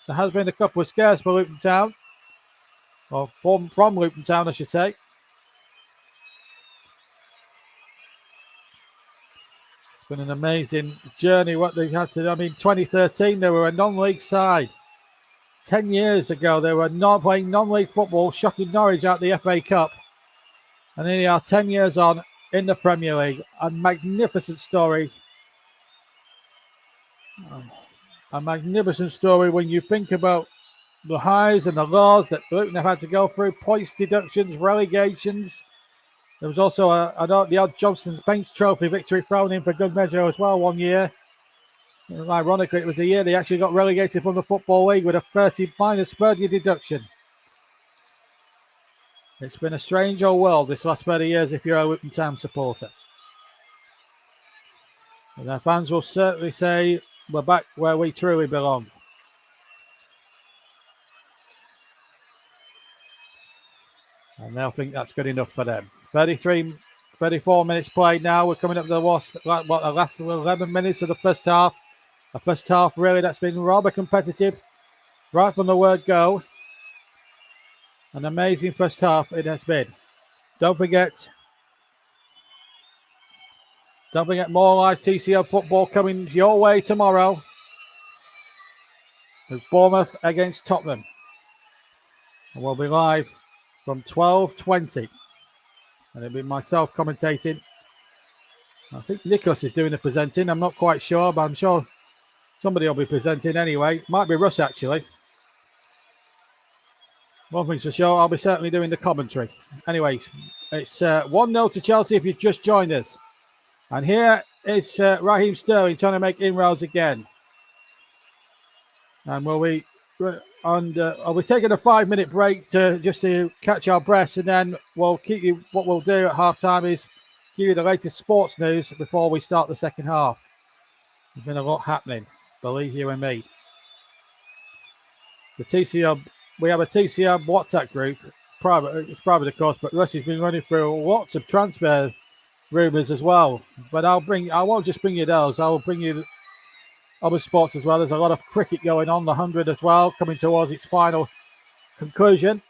there has been a couple of scares for Luton Town. Or from Luton Town, I should say. It's been an amazing journey what they've had to do. I mean, 2013, they were a non-league side. 10 years ago, they were not playing non-league football, shocking Norwich out the FA Cup. And here they are 10 years on in the Premier League. A magnificent story. A magnificent story when you think about the highs and the lows that Luton have had to go through, points deductions, relegations. There was also the odd Johnson's Paints Trophy victory thrown in for good measure as well one year. And ironically, it was the year they actually got relegated from the Football League with a 30- per year deduction. It's been a strange old world this last 30 years if you're a Luton Town supporter. And their fans will certainly say we're back where we truly belong. And they'll think that's good enough for them. 34 minutes played now. We're coming up to the last 11 minutes of the first half. A first half, really, that's been rather competitive right from the word go. An amazing first half it has been. Don't forget more live TCL football coming your way tomorrow. With Bournemouth against Tottenham. And we'll be live from 12:20. And it'll be myself commentating. I think Nicholas is doing the presenting. I'm not quite sure, but I'm sure somebody will be presenting anyway. Might be Russ, actually. One thing's for sure, I'll be certainly doing the commentary. Anyway, it's 1-0 to Chelsea if you've just joined us. And here is Raheem Sterling trying to make inroads again. And we'll be taking a 5-minute break to catch our breaths, and then we'll keep you. What we'll do at half time is give you the latest sports news before we start the second half. There's been a lot happening, believe you and me. We have a TCM WhatsApp group, private. It's private, of course, but Russ has been running through lots of transfer rumours as well. But I won't just bring you those. I will bring you other sports as well. There's a lot of cricket going on, the 100 as well, coming towards its final conclusion.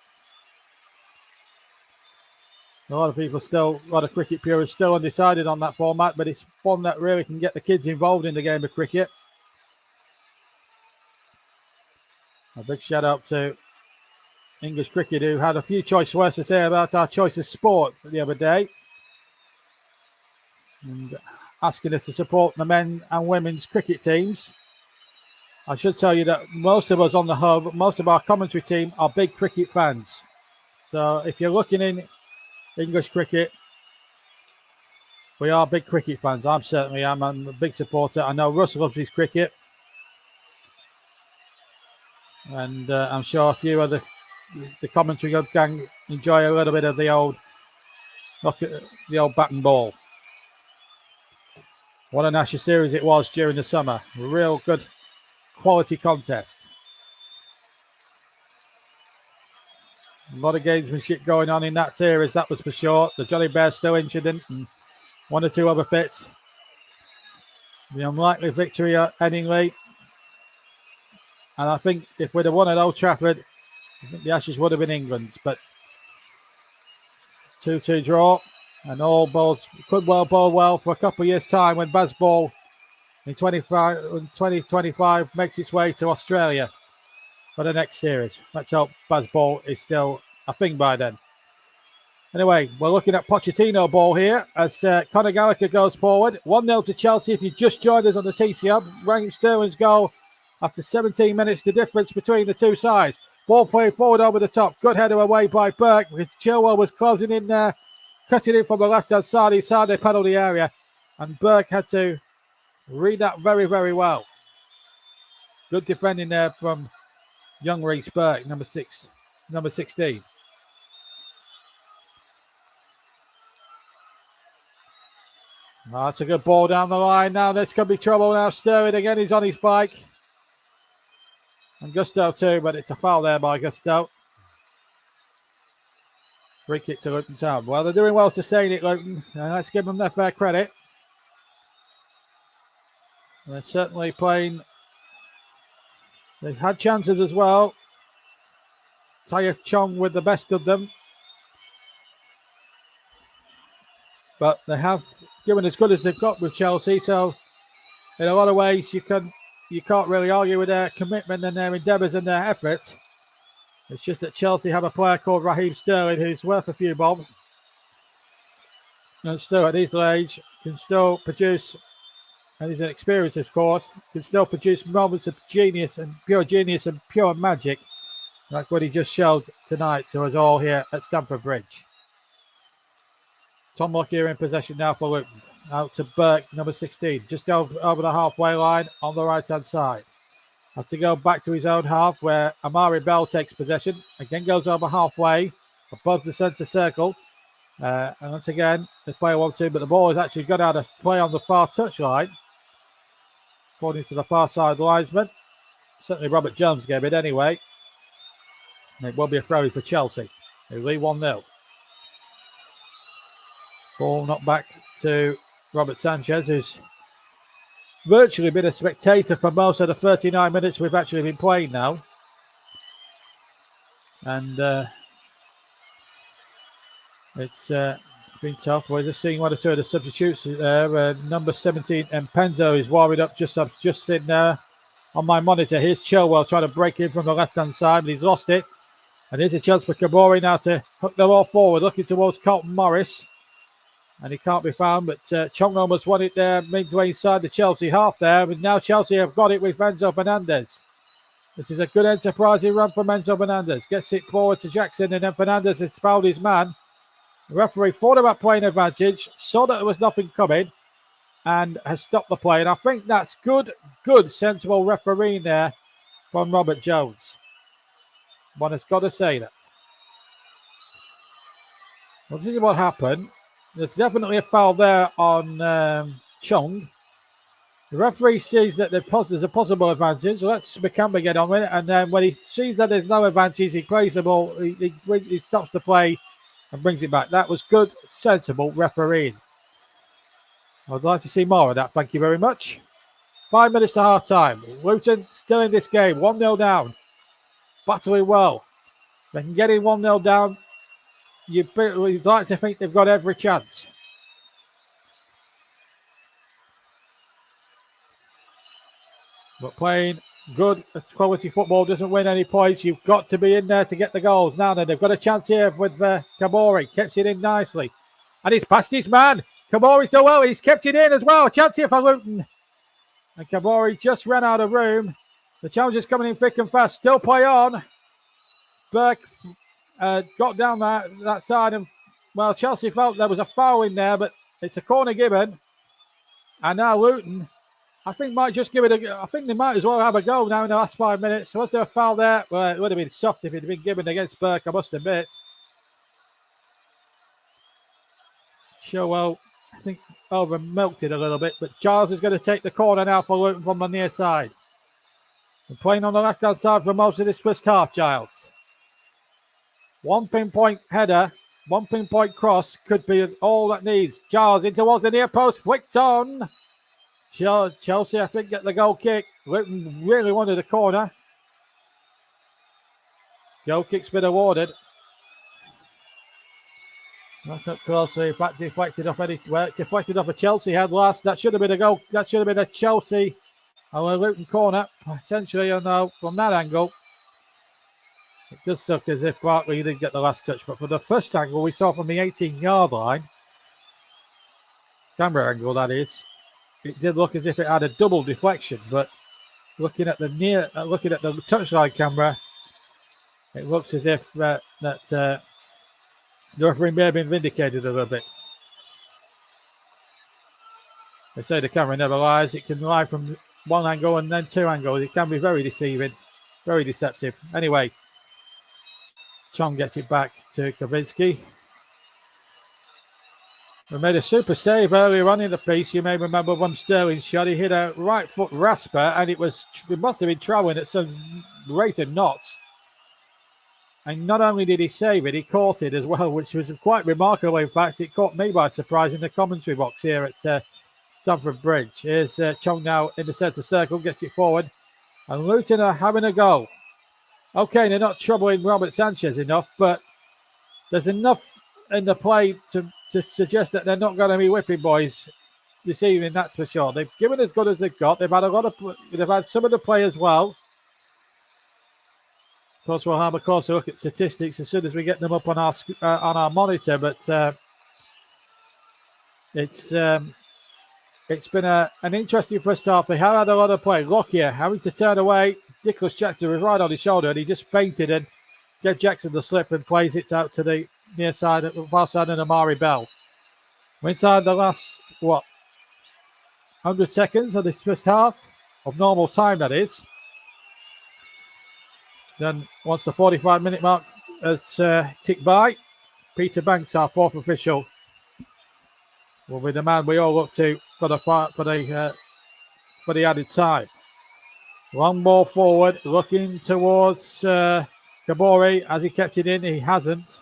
A lot of cricket purists still undecided on that format, but it's one that really can get the kids involved in the game of cricket. A big shout out to English Cricket, who had a few choice words to say about our choice of sport the other day. And asking us to support the men and women's cricket teams. I should tell you that most of us on the hub, most of our commentary team are big cricket fans. So if you're looking in English cricket, we are big cricket fans. I certainly am. I'm a big supporter. I know Russ loves his cricket. And I'm sure a few of the commentary gang enjoy a little bit of the old bat and ball. What an Ashes series it was during the summer. A real good quality contest. A lot of gamesmanship going on in that series, that was for sure. The Johnny Bear still injured and one or two other bits. The unlikely victory at Headingley. And I think if we'd have won at Old Trafford, I think the Ashes would have been England's. But 2-2 draw. And all balls could well bowl well for a couple of years' time when Baz Ball in 2025 makes its way to Australia for the next series. Let's hope Baz Ball is still a thing by then. Anyway, we're looking at Pochettino ball here as Conor Gallagher goes forward. 1-0 to Chelsea if you just joined us on the TCM. Raheem Sterling's goal after 17 minutes, the difference between the two sides. Ball played forward over the top. Good header away by Burke. Chilwell was closing in there. Cutting in from the left-hand side inside the penalty area. And Burke had to read that very, very well. Good defending there from young Reece Burke, number 16. Oh, that's a good ball down the line now. This could be trouble now. Sterling again. He's on his bike. And Gusto too, but it's a foul there by Gusto. Free kick to Luton Town. Well, they're doing well to stay in it, Luton. And let's give them their fair credit. They're certainly playing. They've had chances as well. Tayyip Chong with the best of them. But they have given as good as they've got with Chelsea. So in a lot of ways, you can't really argue with their commitment and their endeavours and their effort. It's just that Chelsea have a player called Raheem Sterling who's worth a few bob. And still at his age can still produce, and he's an experience of course, can still produce moments of genius and pure magic like what he just showed tonight to us all here at Stamford Bridge. Tom Lockyer in possession now for Luton. Out to Burke, number 16, just over the halfway line on the right-hand side. Has to go back to his own half where Amari Bell takes possession. Again goes over halfway above the centre circle. And once again, the player 1-2, but the ball has actually gone out of play on the far touchline. according to the far side linesman. Certainly Robert Jones gave it anyway. It will be a throw for Chelsea. They lead 1-0. Ball knocked back to Robert Sanchez, who's virtually been a spectator for most of the 39 minutes we've actually been playing now. And it's been tough. We're just seeing one or two of the substitutes there. Number 17, Mpenzo, is warming up. I've just seen there on my monitor. Here's Chilwell trying to break in from the left-hand side, but he's lost it. And here's a chance for Kabori now to hook the ball forward, looking towards Colton Morris. And he can't be found, but Chong almost won it there midway inside the Chelsea half there. But now Chelsea have got it with Enzo Fernandez. This is a good enterprising run from Enzo Fernandez. Gets it forward to Jackson, and then Fernandez has fouled his man. The referee thought about playing advantage, saw that there was nothing coming, and has stopped the play. And I think that's good, sensible refereeing there from Robert Jones. One has got to say that. Well, this is what happened. There's definitely a foul there on Chong. The referee sees that there's a possible advantage. Let's Mbakamba get on with it. And then when he sees that there's no advantage, he plays the ball. He stops the play and brings it back. That was good, sensible refereeing. I'd like to see more of that. Thank you very much. 5 minutes to half time. Luton still in this game. 1-0 down. Battling well. They can get in 1-0 down. You'd like to think they've got every chance. But playing good quality football doesn't win any points. You've got to be in there to get the goals. Now then, they've got a chance here with Kabori. Kept it in nicely. And he's past his man. Kabori so well. He's kept it in as well. A chance here for Luton. And Kabori just ran out of room. The challenge is coming in thick and fast. Still play on. Burke got down that side, and well, Chelsea felt there was a foul in there, but it's a corner given. And now Luton, I think, might just give it I think they might as well have a go now in the last 5 minutes. Was there a foul there? Well, it would have been soft if it had been given against Burke, I must admit. Chilwell, I think, over milked it a little bit, but Giles is going to take the corner now for Luton from the near side. They're playing on the left-hand side for most of this first half, Giles. One pinpoint header, one pinpoint cross could be all that needs. Giles in towards the near post, flicked on. Chelsea, I think, get the goal kick. Luton really wanted a corner. Goal kick's been awarded. That's up closely. In fact, deflected off a Chelsea head last. That should have been a goal. That should have been a Chelsea or a Luton corner, potentially, from that angle. It does look as if Barkley didn't get the last touch, but for the first angle we saw from the 18-yard line, camera angle that is, it did look as if it had a double deflection. But looking at the touchline camera, it looks as if the referee may have been vindicated a little bit. They say the camera never lies. It can lie from one angle and then two angles. It can be very deceiving, very deceptive. Anyway, Chong gets it back to Kavinsky. We made a super save earlier on in the piece. You may remember from Sterling's shot. He hit a right foot rasper, and it must have been travelling at some rate of knots. And not only did he save it, he caught it as well, which was quite remarkable. In fact, it caught me by surprise in the commentary box here at Stamford Bridge. Here's Chong now in the centre circle, gets it forward. And Luton are having a go. Okay, they're not troubling Robert Sanchez enough, but there's enough in the play to suggest that they're not going to be whipping boys this evening, that's for sure. They've given as good as they've got. They've had some of the players well. Of course, we'll have a closer look at statistics as soon as we get them up on our monitor. But it's been an interesting first half. They have had a lot of play. Lockyer having to turn away. Nicholas Jackson was right on his shoulder, and he just feinted and gave Jackson the slip and plays it out to the near side, far side, and Amari Bell. We're inside the last 100 seconds of this first half of normal time, that is. Then once the 45-minute mark has ticked by, Peter Banks, our fourth official, will be the man we all look to for the for the added time. Long ball forward, looking towards Kabori. Has he kept it in? He hasn't.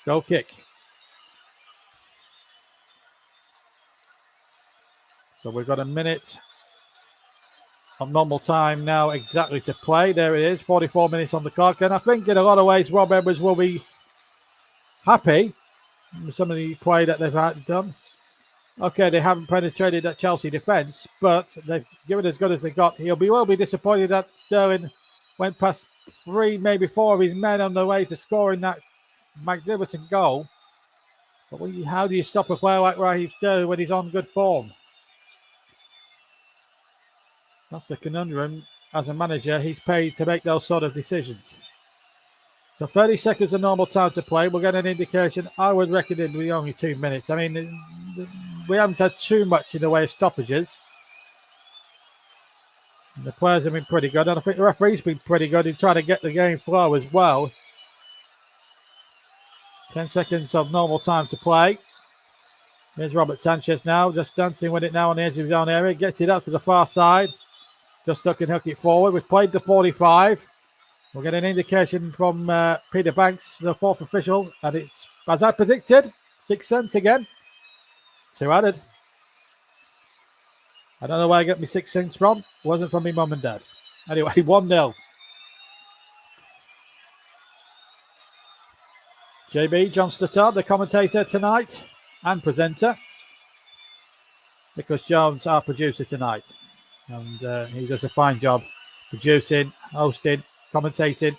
Goal kick. So we've got a minute of normal time now exactly to play. There it is, 44 minutes on the clock. And I think in a lot of ways, Rob Edwards will be happy with some of the play that they've had done. Okay, they haven't penetrated that Chelsea defence, but they've given as good as they got. He will be disappointed that Sterling went past 3, maybe 4 of his men on the way to scoring that magnificent goal. But how do you stop a player like Raheem Sterling when he's on good form? That's the conundrum. As a manager, he's paid to make those sort of decisions. So 30 seconds of normal time to play. We'll get an indication. I would reckon it'll be only 2 minutes. I mean, we haven't had too much in the way of stoppages. And the players have been pretty good. And I think the referee's been pretty good in trying to get the game flow as well. 10 seconds of normal time to play. Here's Robert Sanchez now, just dancing with it now on the edge of his own area. Gets it up to the far side. Just so can hook it forward. We've played the 45. We'll get an indication from Peter Banks, the fourth official. And it's, as I predicted, 6 cents again. 2 added. I don't know where I get my 6 cents from. It wasn't from my mum and dad. Anyway, 1-0. JB, John Stuttard, the commentator tonight and presenter. Nicholas Jones, our producer tonight. And he does a fine job producing, hosting, commentating.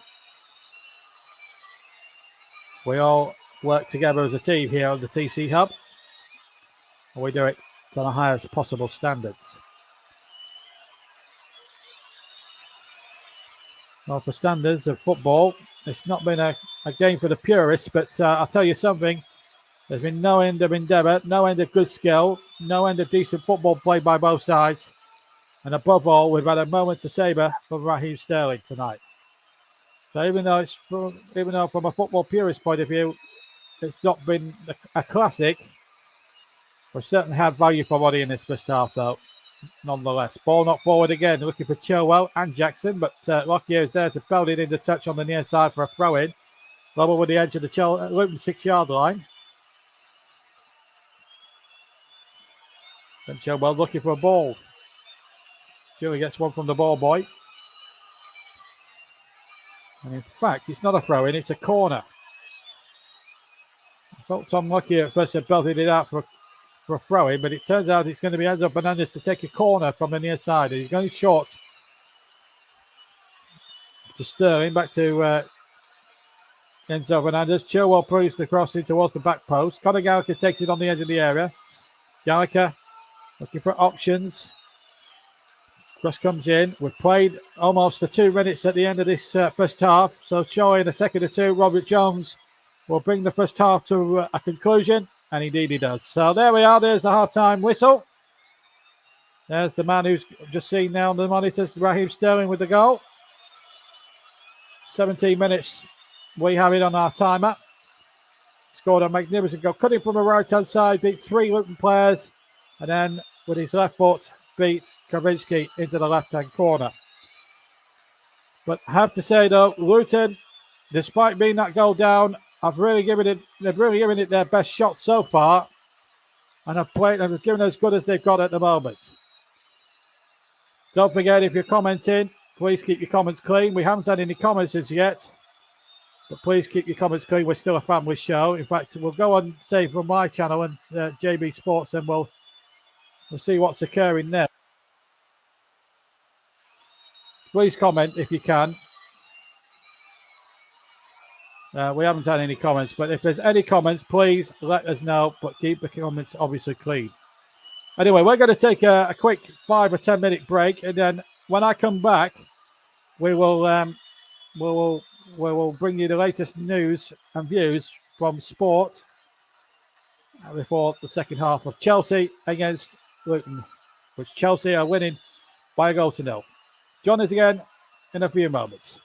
We all work together as a team here on the TC Hub. And we do it to the highest possible standards. Well, for standards of football, it's not been a game for the purists, but I'll tell you something. There's been no end of endeavour, no end of good skill, no end of decent football played by both sides. And above all, we've had a moment to savour from Raheem Sterling tonight. So even though from a football purist point of view, it's not been a classic, we've certainly had value for money in this first half, though, nonetheless. Ball not forward again, looking for Chilwell and Jackson, but Lockyer is there to belt it into touch on the near side for a throw-in. Level with the edge of the Luton 6-yard line. Then Chilwell looking for a ball. Julie gets one from the ball boy. And in fact, it's not a throw-in, it's a corner. I thought Tom Lockyer at first had belted it out for a throw-in, but it turns out it's going to be Enzo Fernandez to take a corner from the near side. He's going short to Sterling, back to Enzo Fernandez. Chilwell pushes the cross in towards the back post. Conor Gallagher takes it on the edge of the area. Gallagher looking for options. Cross comes in. We've played almost for 2 minutes at the end of this first half. So showing a second or two, Robert Jones will bring the first half to a conclusion. And indeed he does. So there we are. There's the half-time whistle. There's the man who's just seen now on the monitors, Raheem Sterling with the goal. 17 minutes we have it on our timer. Scored a magnificent goal. Cutting from the right-hand side, beat 3 Luton players. And then with his left foot, beat Kavinsky into the left-hand corner. But I have to say, though, Luton, despite being that goal down, they've really given it their best shot so far. And have given as good as they've got at the moment. Don't forget, if you're commenting, please keep your comments clean. We haven't had any comments as yet. But please keep your comments clean. We're still a family show. In fact, we'll go on, say, from my channel and JB Sports, and we'll see what's occurring there. Please comment if you can. We haven't had any comments, but if there's any comments, please let us know. But keep the comments obviously clean. Anyway, we're going to take a quick 5 or 10 minute break, and then when I come back, we will bring you the latest news and views from sport before the second half of Chelsea against Luton, which Chelsea are winning by a goal to 0. Join us again in a few moments.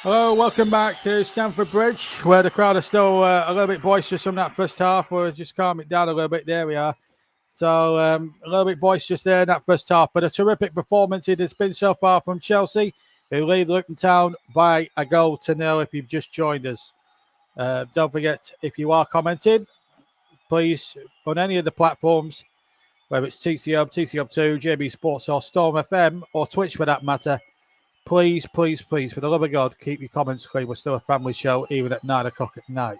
Hello, welcome back to Stamford Bridge, where the crowd are still a little bit boisterous from that first half. We'll just calm it down a little bit. There we are. So a little bit boisterous there in that first half, but a terrific performance it has been so far from Chelsea, who lead Luton Town by a goal to nil if you've just joined us. Don't forget, if you are commenting, please, on any of the platforms, whether it's TCO, TCO2, JB Sports or Storm FM or Twitch for that matter, please, please, please, for the love of God, keep your comments clean. We're still a family show, even at 9 o'clock at night.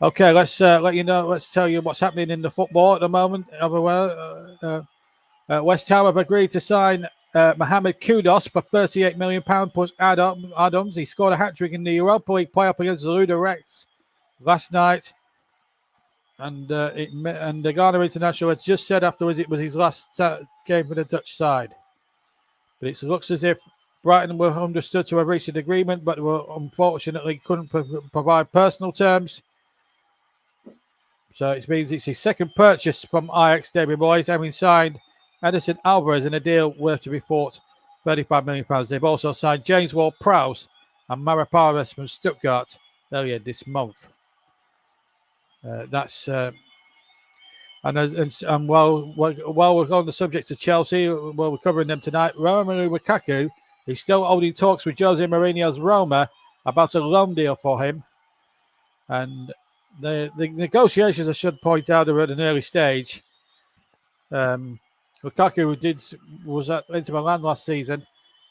Okay, let's let you know. Let's tell you what's happening in the football at the moment. West Ham have agreed to sign Mohamed Kudus for £38 million plus add-ons. He scored a hat-trick in the Europa League playoff against Ludogorets last night. And the Ghana international has just said afterwards it was his last game for the Dutch side. But it looks as if Brighton were understood to have reached an agreement, but were unfortunately couldn't provide personal terms. So it means it's his second purchase from Ajax, David Boys, having signed Edison Alvarez in a deal worth to be thought £35 million. They've also signed James Ward-Prowse and Mara Pares from Stuttgart earlier this month. And while we're on the subject of Chelsea, we're covering them tonight. Romelu Lukaku is still holding talks with Jose Mourinho's Roma about a loan deal for him. And the negotiations, I should point out, are at an early stage. Lukaku was at Inter Milan last season,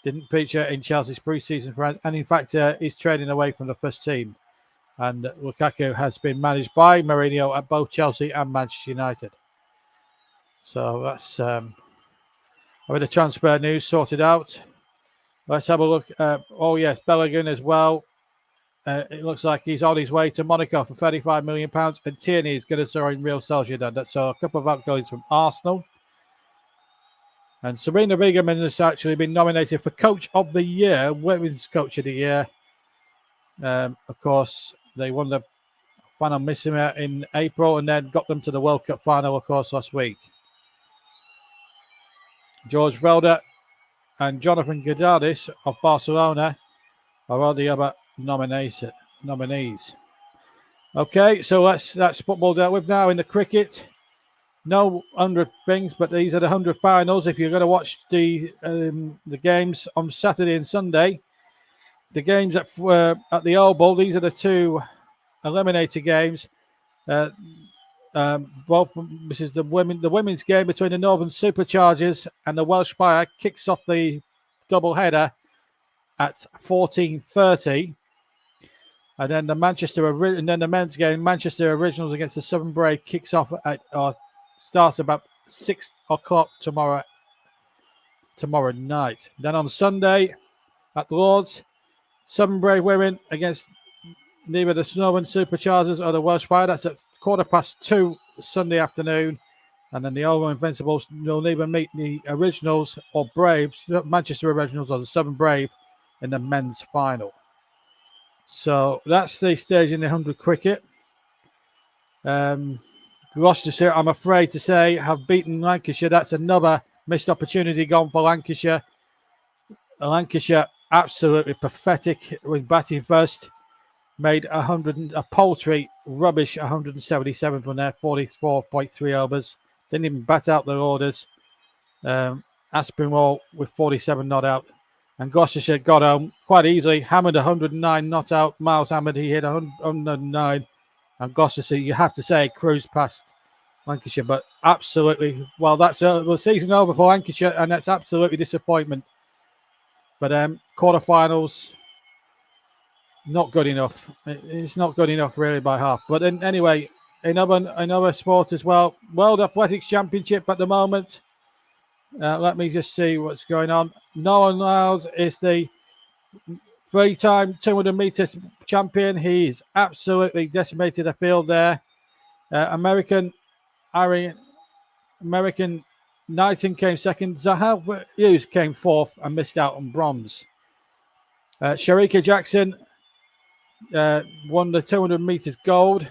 didn't feature in Chelsea's pre-season friends, and in fact is training away from the first team. And Lukaku has been managed by Mourinho at both Chelsea and Manchester United. So that's a bit of transfer news sorted out. Let's have a look. Yes, Bellingham as well. It looks like he's on his way to Monaco for £35 million. And Tierney is going to join Real Sociedad. That's a couple of outgoings from Arsenal. And Serena Wiegman has actually been nominated for Coach of the Year, Women's Coach of the Year. Of course, they won the final Missima in April and then got them to the World Cup final, of course, last week. George Velder and Jonathan Guedes of Barcelona are all the other nominees. Okay, so that's football dealt with. Now in the cricket, no 100 things, but these are the 100 finals. If you're going to watch the games on Saturday and Sunday, the games at the Oval, these are the two eliminator games. Both this is the women's game between the Northern Superchargers and the Welsh Fire kicks off the double header at 14:30, and then the men's game, Manchester Originals against the Southern Brave, kicks off at starts about 6 o'clock tomorrow night. Then on Sunday at Lords, Southern Brave women against neither the Northern Superchargers or the Welsh Fire. That's at 2:15 Sunday afternoon. And then the Oval Invincibles will neither meet the Originals or Braves, Manchester Originals or the Southern Brave in the men's final. So that's the stage in the 100 cricket. Gloucestershire, I'm afraid to say, have beaten Lancashire. That's another missed opportunity gone for Lancashire. Lancashire absolutely pathetic with batting first. Made a paltry rubbish 177 from their 44.3 overs. Didn't even bat out their orders. Aspinwall with 47 not out. And Gloucestershire got home quite easily. Hammered 109 not out. Miles Hammond, he hit 109. And Gloucestershire, you have to say, cruised past Lancashire. But absolutely, well, that's the season over for Lancashire, and that's absolutely disappointment. But quarterfinals, not good enough. It's not good enough, really, by half. But anyway, in other sports as well, World Athletics Championship at the moment. Let me just see what's going on. Noah Lyles is the three-time 200 meters champion. He's absolutely decimated the field there. American Knighton came second. Zahal Hughes came fourth and missed out on bronze. Sharika Jackson won the 200 meters gold.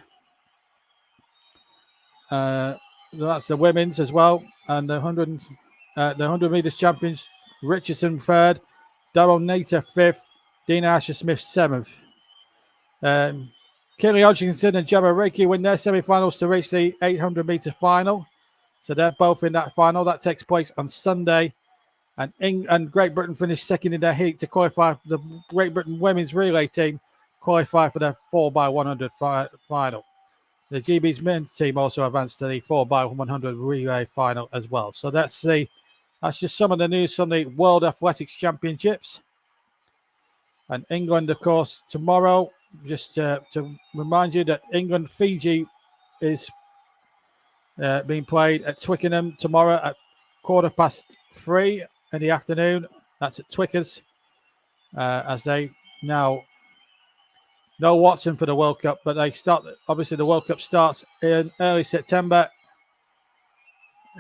That's the women's as well. And the 100 meters champions, Richardson third, Daryl Nater fifth, Dina Asher-Smith 7th. Kelly Hodgkinson and Gemma Reiki win their semi-finals to reach the 800-metre final. So they're both in that final. That takes place on Sunday. And Great Britain finished second in their heat to qualify. The Great Britain women's relay team qualify for the 4x100 final. The GB's men's team also advanced to the 4x100 relay final as well. So that's just some of the news from the World Athletics Championships. And England, of course, tomorrow, just to remind you that England-Fiji is being played at Twickenham tomorrow at 3:15 in the afternoon. That's at Twickers, as they now no Watson for the World Cup, but they start. Obviously, the World Cup starts in early September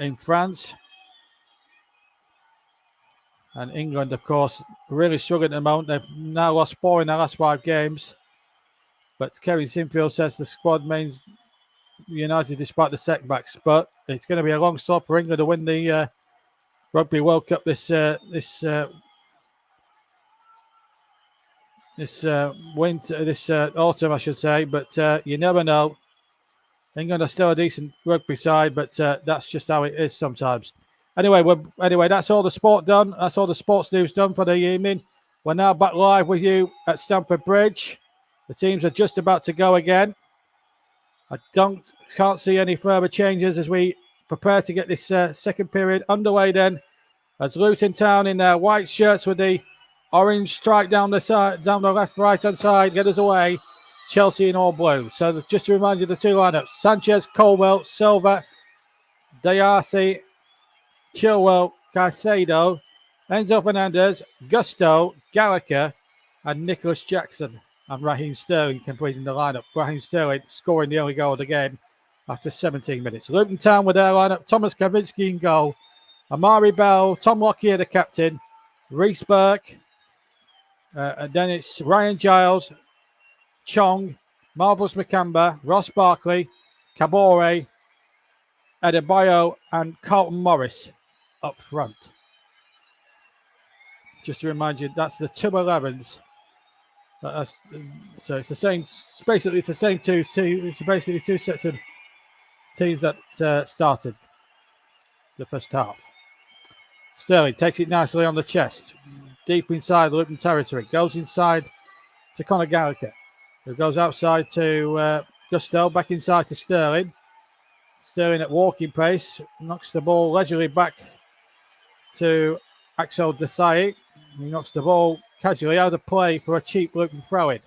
in France. And England, of course, really struggling at the moment. They've now lost 4 in their last 5 games. But Kevin Sinfield says the squad remains united despite the setbacks. But it's going to be a long slog for England to win the Rugby World Cup this autumn, I should say. But you never know. England are still a decent rugby side, but that's just how it is sometimes. Anyway, that's all the sport done. That's all the sports news done for the evening. We're now back live with you at Stamford Bridge. The teams are just about to go again. I can't see any further changes as we prepare to get this second period underway then. As Luton Town in their white shirts with the orange stripe down the side, down the left, right-hand side, get us away. Chelsea in all blue. So just to remind you the 2 lineups. Sanchez, Colwell, Silva, Diarcy, Chilwell, Caicedo, Enzo Fernandez, Gusto, Gallagher, and Nicholas Jackson. And Raheem Sterling completing the lineup. Raheem Sterling scoring the only goal of the game after 17 minutes. Luton Town with their lineup. Thomas Kavinsky in goal. Amari Bell, Tom Lockyer the captain. Reece Burke. And then it's Ryan Giles, Chong, Marvellous Makamba, Ross Barkley, Kabore, Adebayo, and Carlton Morris up front. Just to remind you, that's the 2 11s. So it's the same. It's the same two. It's basically 2 sets of teams that started the first half. Sterling takes it nicely on the chest, deep inside the Luton territory. Goes inside to Conor Gallagher, who goes outside to Gusto. Back inside to Sterling. Sterling at walking pace knocks the ball leisurely back to Axel Desai. He knocks the ball casually out of play for a cheap Luton throw-in.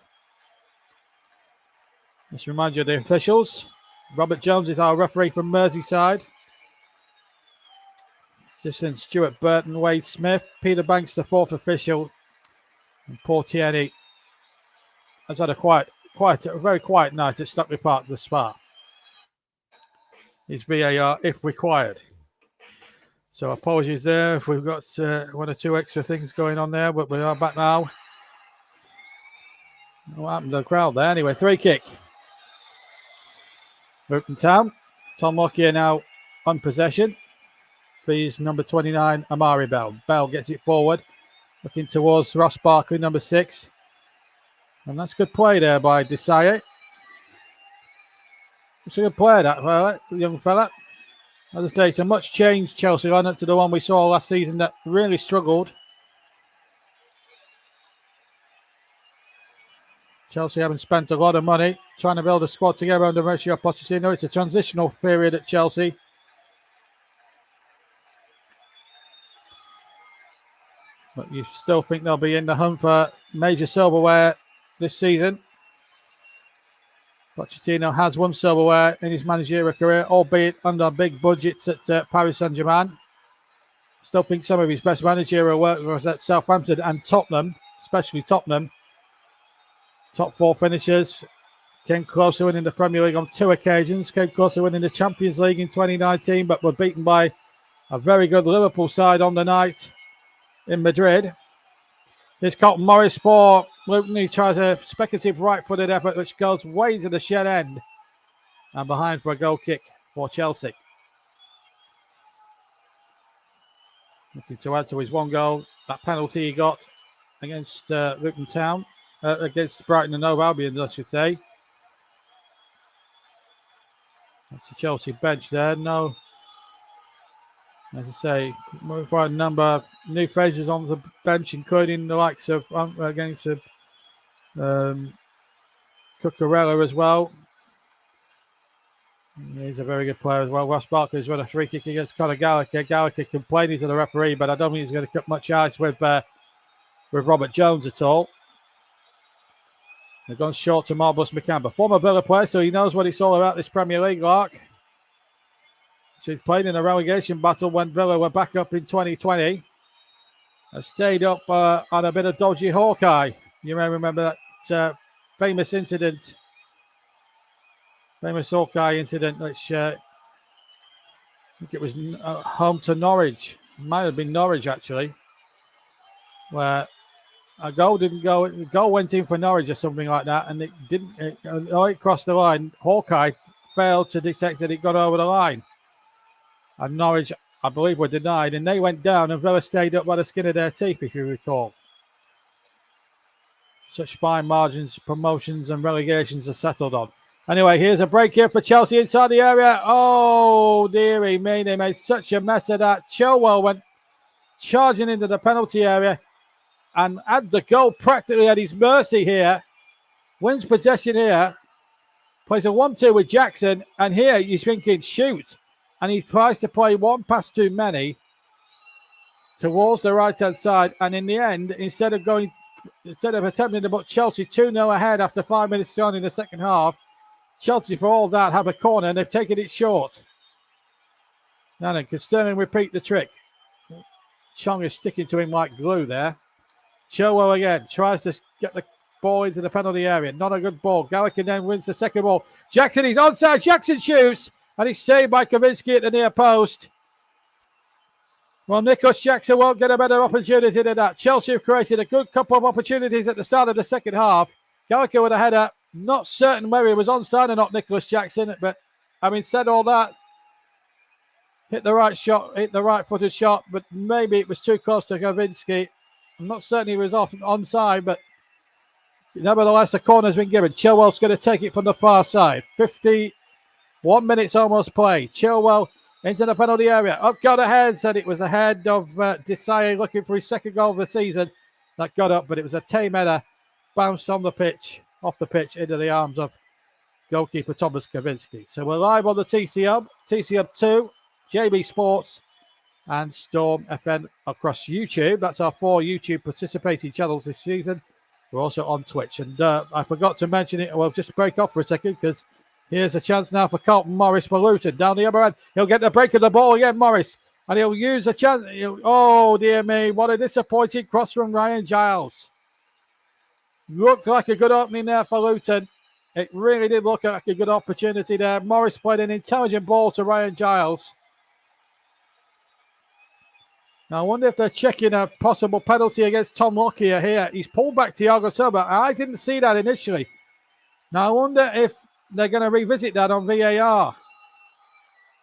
Just remind you of the officials. Robert Jones is our referee from Merseyside. Assistant Stuart Burton, Wade Smith, Peter Banks, the 4th official, and Paul Tierney has had a very quiet night at Stockley Park thus far. His VAR if required. So apologies there if we've got 1 or 2 extra things going on there, but we are back now. What happened to the crowd there? Anyway, 3 kick. Luton Town. Tom Lockyer now on possession. Please, number 29, Amari Bell. Bell gets it forward, looking towards Ross Barkley, number 6. And that's good play there by Desai. It's a good player, that young fella. As I say, it's a much changed Chelsea lineup to the one we saw last season that really struggled. Chelsea haven't spent a lot of money trying to build a squad together under Mauricio Pochettino. It's a transitional period at Chelsea. But you still think they'll be in the hunt for major silverware this season. Pochettino has won silverware in his managerial career, albeit under big budgets at Paris Saint-Germain. Still think some of his best managerial work was at Southampton and Tottenham, especially Tottenham. Top 4 finishers. Came close to winning the Premier League on 2 occasions. Came close to winning the Champions League in 2019, but were beaten by a very good Liverpool side on the night in Madrid. Here's Carlton Morris for Luton. He tries a speculative right-footed effort which goes way to the shed end and behind for a goal kick for Chelsea. Looking to add to his 1 goal. That penalty he got against Luton Town, against Brighton and Hove Albion, I should say. That's the Chelsea bench there. No, as I say, quite a number of new faces on the bench, including the likes of against Cucurella as well. He's a very good player as well. Ross Barkley's run a free kick against Conor Gallagher. Gallagher complaining to the referee, but I don't think he's going to cut much ice with Robert Jones at all. They've gone short to Marvelous McCamber. Former Villa player, so he knows what it's all about, this Premier League, Lark. So he's played in a relegation battle when Villa were back up in 2020. Has stayed up on a bit of dodgy Hawkeye. You may remember that famous incident. Famous Hawkeye incident, which I think it was home to Norwich. Might have been Norwich, actually. Where a goal didn't go. The goal went in for Norwich or something like that, and it didn't. It crossed the line. Hawkeye failed to detect that it got over the line, and Norwich, I believe, were denied, and they went down, and Villa stayed up by the skin of their teeth, if you recall. Such fine margins, promotions, and relegations are settled on. Anyway, here's a break here for Chelsea inside the area. Oh, dearie me, they made such a mess of that. Chilwell went charging into the penalty area and had the goal practically at his mercy here. Wins possession here. Plays a 1-2 with Jackson. And here you're thinking, shoot. And he tries to play one pass too many towards the right-hand side. And in the end, instead of attempting to put Chelsea 2-0 ahead after 5 minutes on in the second half, Chelsea, for all that, have a corner and they've taken it short. Now then, can Sterling repeat the trick? Chong is sticking to him like glue there. Chilwell again tries to get the ball into the penalty area. Not a good ball. Gallagher then wins the second ball. Jackson, he's onside. Jackson shoots. And he's saved by Kavinsky at the near post. Well, Nicholas Jackson won't get a better opportunity than that. Chelsea have created a good couple of opportunities at the start of the second half. Gallagher with a header. Not certain whether he was onside or not, Nicholas Jackson. But having said all that, hit the right footed shot. But maybe it was too close to Kavinsky. I'm not certain he was onside, but nevertheless, a corner's been given. Chilwell's going to take it from the far side. 51 minutes almost played. Chilwell into the penalty area. Up got ahead, said it was the head of Desai looking for his second goal of the season. That got up, but it was a tame header. Bounced on the pitch, off the pitch, into the arms of goalkeeper Thomas Kavinsky. So we're live on the TC Hub 2, JB Sports, and Storm FM across YouTube. That's our 4 YouTube participating channels this season. We're also on Twitch. And I forgot to mention it. Well, just break off for a second because here's a chance now for Carlton Morris for Luton. Down the other end. He'll get the break of the ball again, Morris. And he'll use a chance. Oh, dear me. What a disappointing cross from Ryan Giles. Looked like a good opening there for Luton. It really did look like a good opportunity there. Morris played an intelligent ball to Ryan Giles. Now, I wonder if they're checking a possible penalty against Tom Lockyer here. He's pulled back Thiago Silva. I didn't see that initially. Now, I wonder if they're going to revisit that on VAR.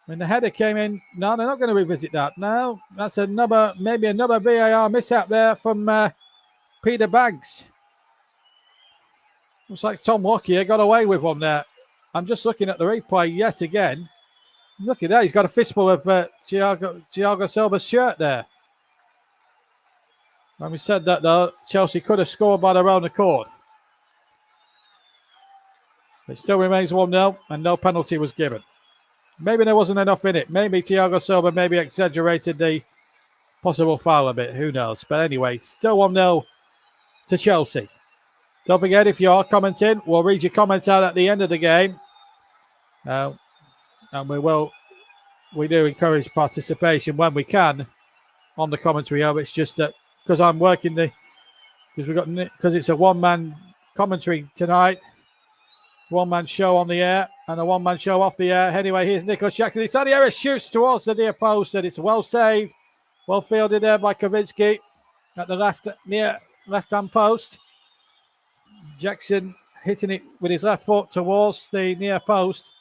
When the header came in, no, they're not going to revisit that. No, that's maybe another VAR mishap there from Peter Banks. Looks like Tom Lockyer got away with one there. I'm just looking at the replay yet again. Look at that. He's got a fistful of Thiago Silva's shirt there. When we said that, though, Chelsea could have scored by their own accord. It still remains 1-0 and no penalty was given. Maybe there wasn't enough in it. Maybe Thiago Silva maybe exaggerated the possible foul a bit. Who knows? But anyway, still 1-0 to Chelsea. Don't forget, if you are commenting, we'll read your comments out at the end of the game. And we do encourage participation when we can on the commentary. It's just that because I'm working because it's a one-man commentary tonight, one-man show on the air and a one-man show off the air. Anyway, here's Nicholas Jackson. It's on the area, shoots towards the near post, and it's well saved, well fielded there by Kavinsky at the left-hand post. Jackson hitting it with his left foot towards the near post.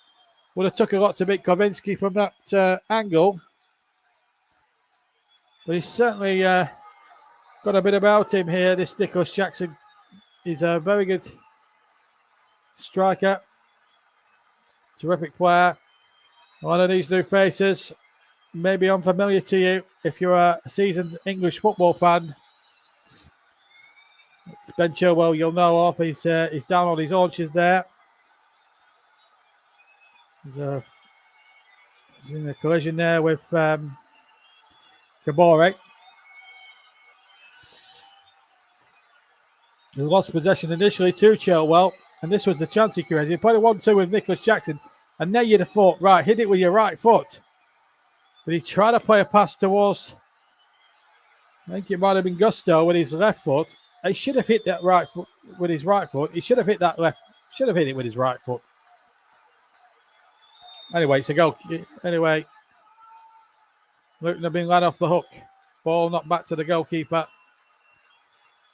Would have took a lot to beat Kavinsky from that angle. But he's certainly got a bit about him here. This Nicholas Jackson is a very good striker. Terrific player. One of these new faces may be unfamiliar to you if you're a seasoned English football fan. It's Ben Chilwell, you'll know of. He's down on his haunches there. He's in a collision there with Kabore. He lost possession initially to Chilwell, and this was the chance he created. He played a 1-2 with Nicholas Jackson, and there you'd have thought, right, hit it with your right foot. But he tried to play a pass towards, I think it might have been Gusto with his left foot. He should have hit that right foot with his right foot. He should have hit that left, should have hit it with his right foot. Anyway, it's a goal. Anyway, Luton have been led off the hook. Ball not back to the goalkeeper.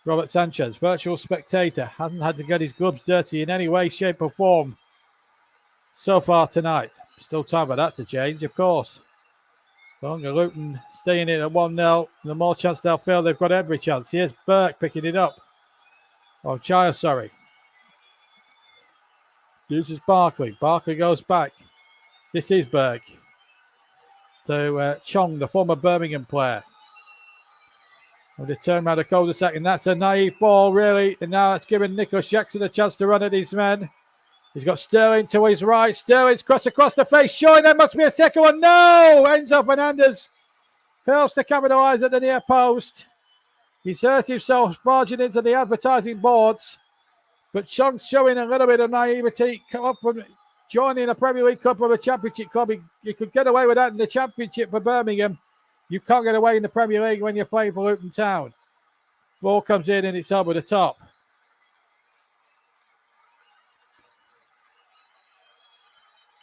Robert Sanchez, virtual spectator, hasn't had to get his gloves dirty in any way, shape or form so far tonight. Still time for that to change, of course. Longer Luton staying in at 1-0. The more chance they'll fail, they've got every chance. Here's Burke picking it up. Oh, Child, sorry. Uses Barkley. Barkley goes back. This is Burke. To Chong, the former Birmingham player. With the turn around the cul-de-sac, and that's a naive ball, really. And now it's giving Nicholas Jackson a chance to run at his men. He's got Sterling to his right. Sterling's cross across the face. Showing there must be a second one. No! Enzo Fernandez fails to capitalise at the near post. He's hurt himself barging into the advertising boards. But Chong's showing a little bit of naivety. Come up from joining a Premier League club from a Championship club. You could get away with that in the Championship for Birmingham. You can't get away in the Premier League when you're playing for Luton Town. Ball comes in and it's over the top.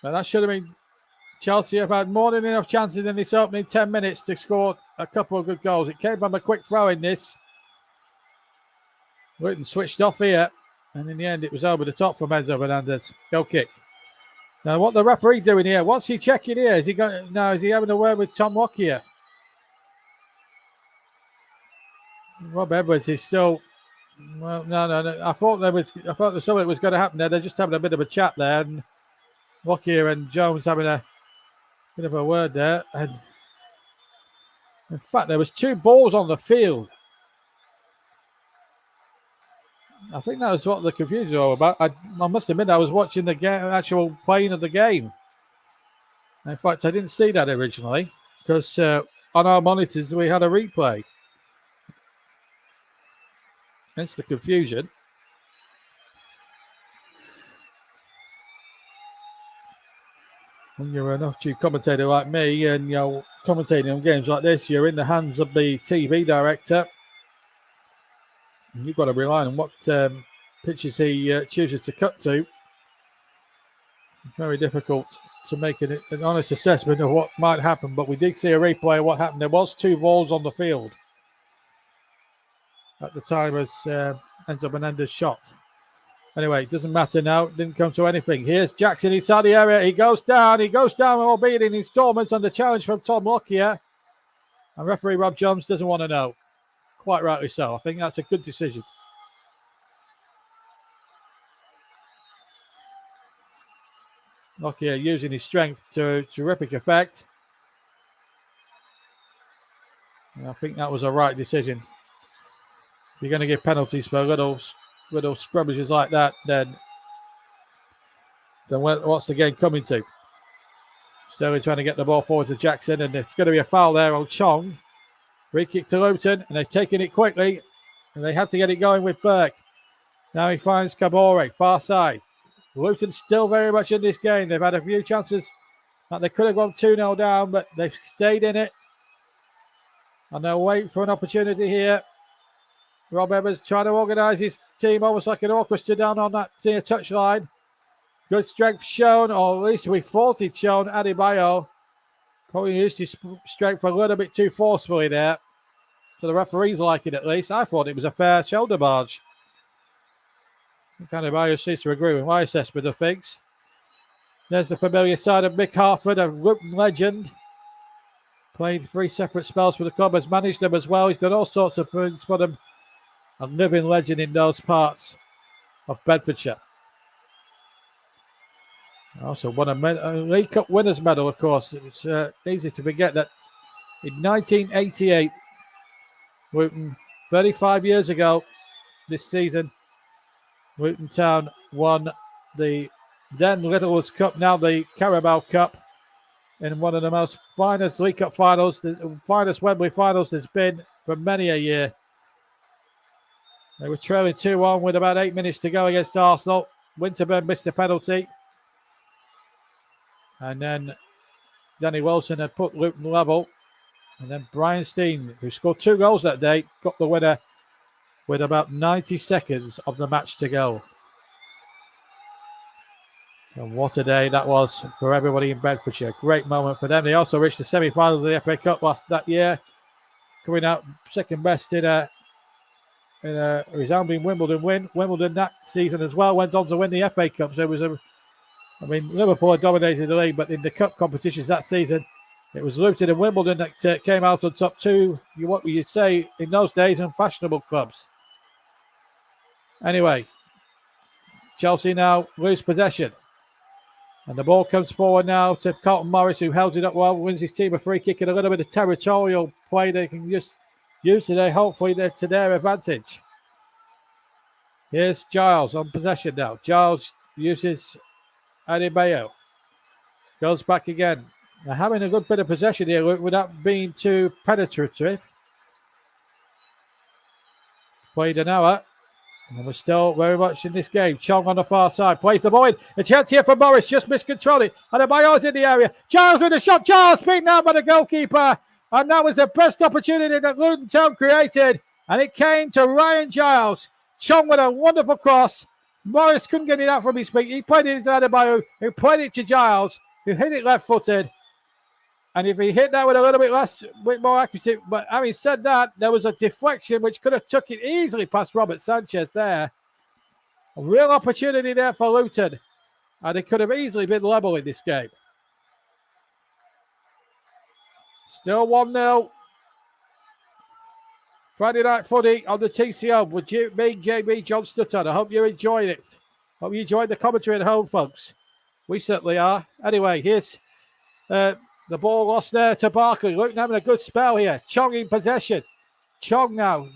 And that should have been... Chelsea have had more than enough chances in this opening 10 minutes to score a couple of good goals. It came from a quick throw in this. Luton switched off here. And in the end, it was over the top from Enzo Fernandez. Goal kick. Now, what the referee doing here? What's he checking here? Is he going? No, is he having a word with Tom Lockyer? Rob Edwards is still. Well, no. I thought something was going to happen there. They're just having a bit of a chat there, and Lockyer and Jones having a bit of a word there. And in fact, there was 2 balls on the field. I think that was what the confusion was all about. I must admit, I was watching the game, actual playing of the game. In fact, I didn't see that originally because on our monitors we had a replay. Hence the confusion. When you're an off-tube commentator like me and you're commentating on games like this, you're in the hands of the TV director. You've got to rely on what pitches he chooses to cut to. It's very difficult to make an honest assessment of what might happen, but we did see a replay of what happened. There was 2 balls on the field at the time as Enzo Fernandez shot. Anyway, it doesn't matter now. It didn't come to anything. Here's Jackson inside the area. He goes down, albeit in installments under challenge from Tom Lockyer. And referee Rob Jones doesn't want to know. Quite rightly so. I think that's a good decision. Lockyer using his strength to terrific effect. And I think that was a right decision. If you're going to give penalties for little scrubbages like that, then what's the game coming to? Sterling trying to get the ball forward to Jackson, and it's going to be a foul there on Chong. Free kick to Luton, and they've taken it quickly, and they had to get it going with Burke. Now he finds Kabore, far side. Luton still very much in this game. They've had a few chances that they could have gone 2-0 down, but they've stayed in it. And they'll wait for an opportunity here. Rob Evans trying to organise his team almost like an orchestra down on that near touchline. Good strength shown, or at least we thought he'd shown Adebayo. Probably used his strength a little bit too forcefully there. So the referees like it at least. I thought it was a fair shoulder barge. Adebayo seems to agree with my assessment of things. There's the familiar side of Mick Harford, a Luton legend. Played 3 separate spells for the club, has managed them as well. He's done all sorts of things for them. A living legend in those parts of Bedfordshire. Also won a League Cup winners medal, of course. It's easy to forget that in 1988, Luton, 35 years ago this season, Luton Town won the then Littlewoods Cup, now the Carabao Cup, in one of the most finest League Cup finals, the finest Wembley finals there's been for many a year. They were trailing 2-1 with about 8 minutes to go against Arsenal. Winterburn missed a penalty. And then Danny Wilson had put Luton level. And then Brian Steen, who scored 2 goals that day, got the winner with about 90 seconds of the match to go. And what a day that was for everybody in Bedfordshire. Great moment for them. They also reached the semi-finals of the FA Cup that year, coming out second best in a resounding Wimbledon win. Wimbledon that season as well went on to win the FA Cup. So it was Liverpool had dominated the league, but in the cup competitions that season, it was Luton and Wimbledon that came out on top. 2, what you'd say in those days, unfashionable clubs. Anyway, Chelsea now lose possession. And the ball comes forward now to Carlton Morris, who held it up well, wins his team a free kick, and a little bit of territorial play they can just use today, hopefully to their advantage. Here's Giles on possession now. Giles uses Adebayo. Goes back again. They're having a good bit of possession here without being too penetrative. Played an hour. And we're still very much in this game. Chong on the far side. Plays the ball in. A chance here for Morris. Just miscontrolled it. Adebayo's in the area. Giles with a shot. Giles beaten out by the goalkeeper. And that was the best opportunity that Luton Town created. And it came to Ryan Giles. Chong with a wonderful cross. Morris couldn't get it out from his feet. He played it to Adebayo, who played it to Giles, who hit it left-footed. And if he hit that with a little bit more accuracy, but having said that, there was a deflection which could have took it easily past Robert Sanchez there. A real opportunity there for Luton. And it could have easily been level in this game. Still 1-0. Friday night footy on the TCO with me, JB John Stutton. I hope you enjoyed it. Hope you enjoyed the commentary at home, folks. We certainly are. Anyway, here's the ball lost there to Barkley. Luton having a good spell here. Chong in possession. Chong now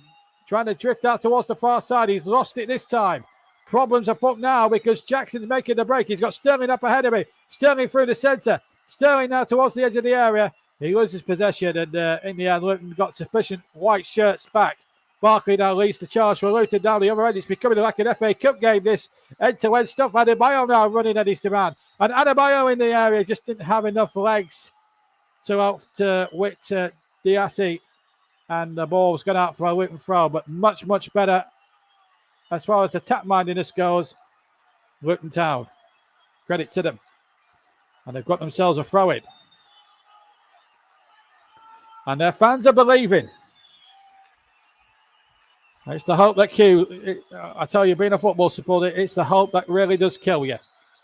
trying to drift out towards the far side. He's lost it this time. Problems afoot now because Jackson's making the break. He's got Sterling up ahead of him. Sterling through the centre. Sterling now towards the edge of the area. He loses possession, and in the end, Luton got sufficient white shirts back. Barkley now leads the charge for Luton down the other end. It's becoming like an FA Cup game, this end-to-end stuff. Adebayo now running at his demand. And Adebayo in the area just didn't have enough legs to outwit Diassi. And the ball was gone out for a Luton throw, but much, much better as far as attack mindedness goes. Luton Town. Credit to them. And they've got themselves a throw-in. And their fans are believing. It's the hope that I tell you, being a football supporter, it's the hope that really does kill you.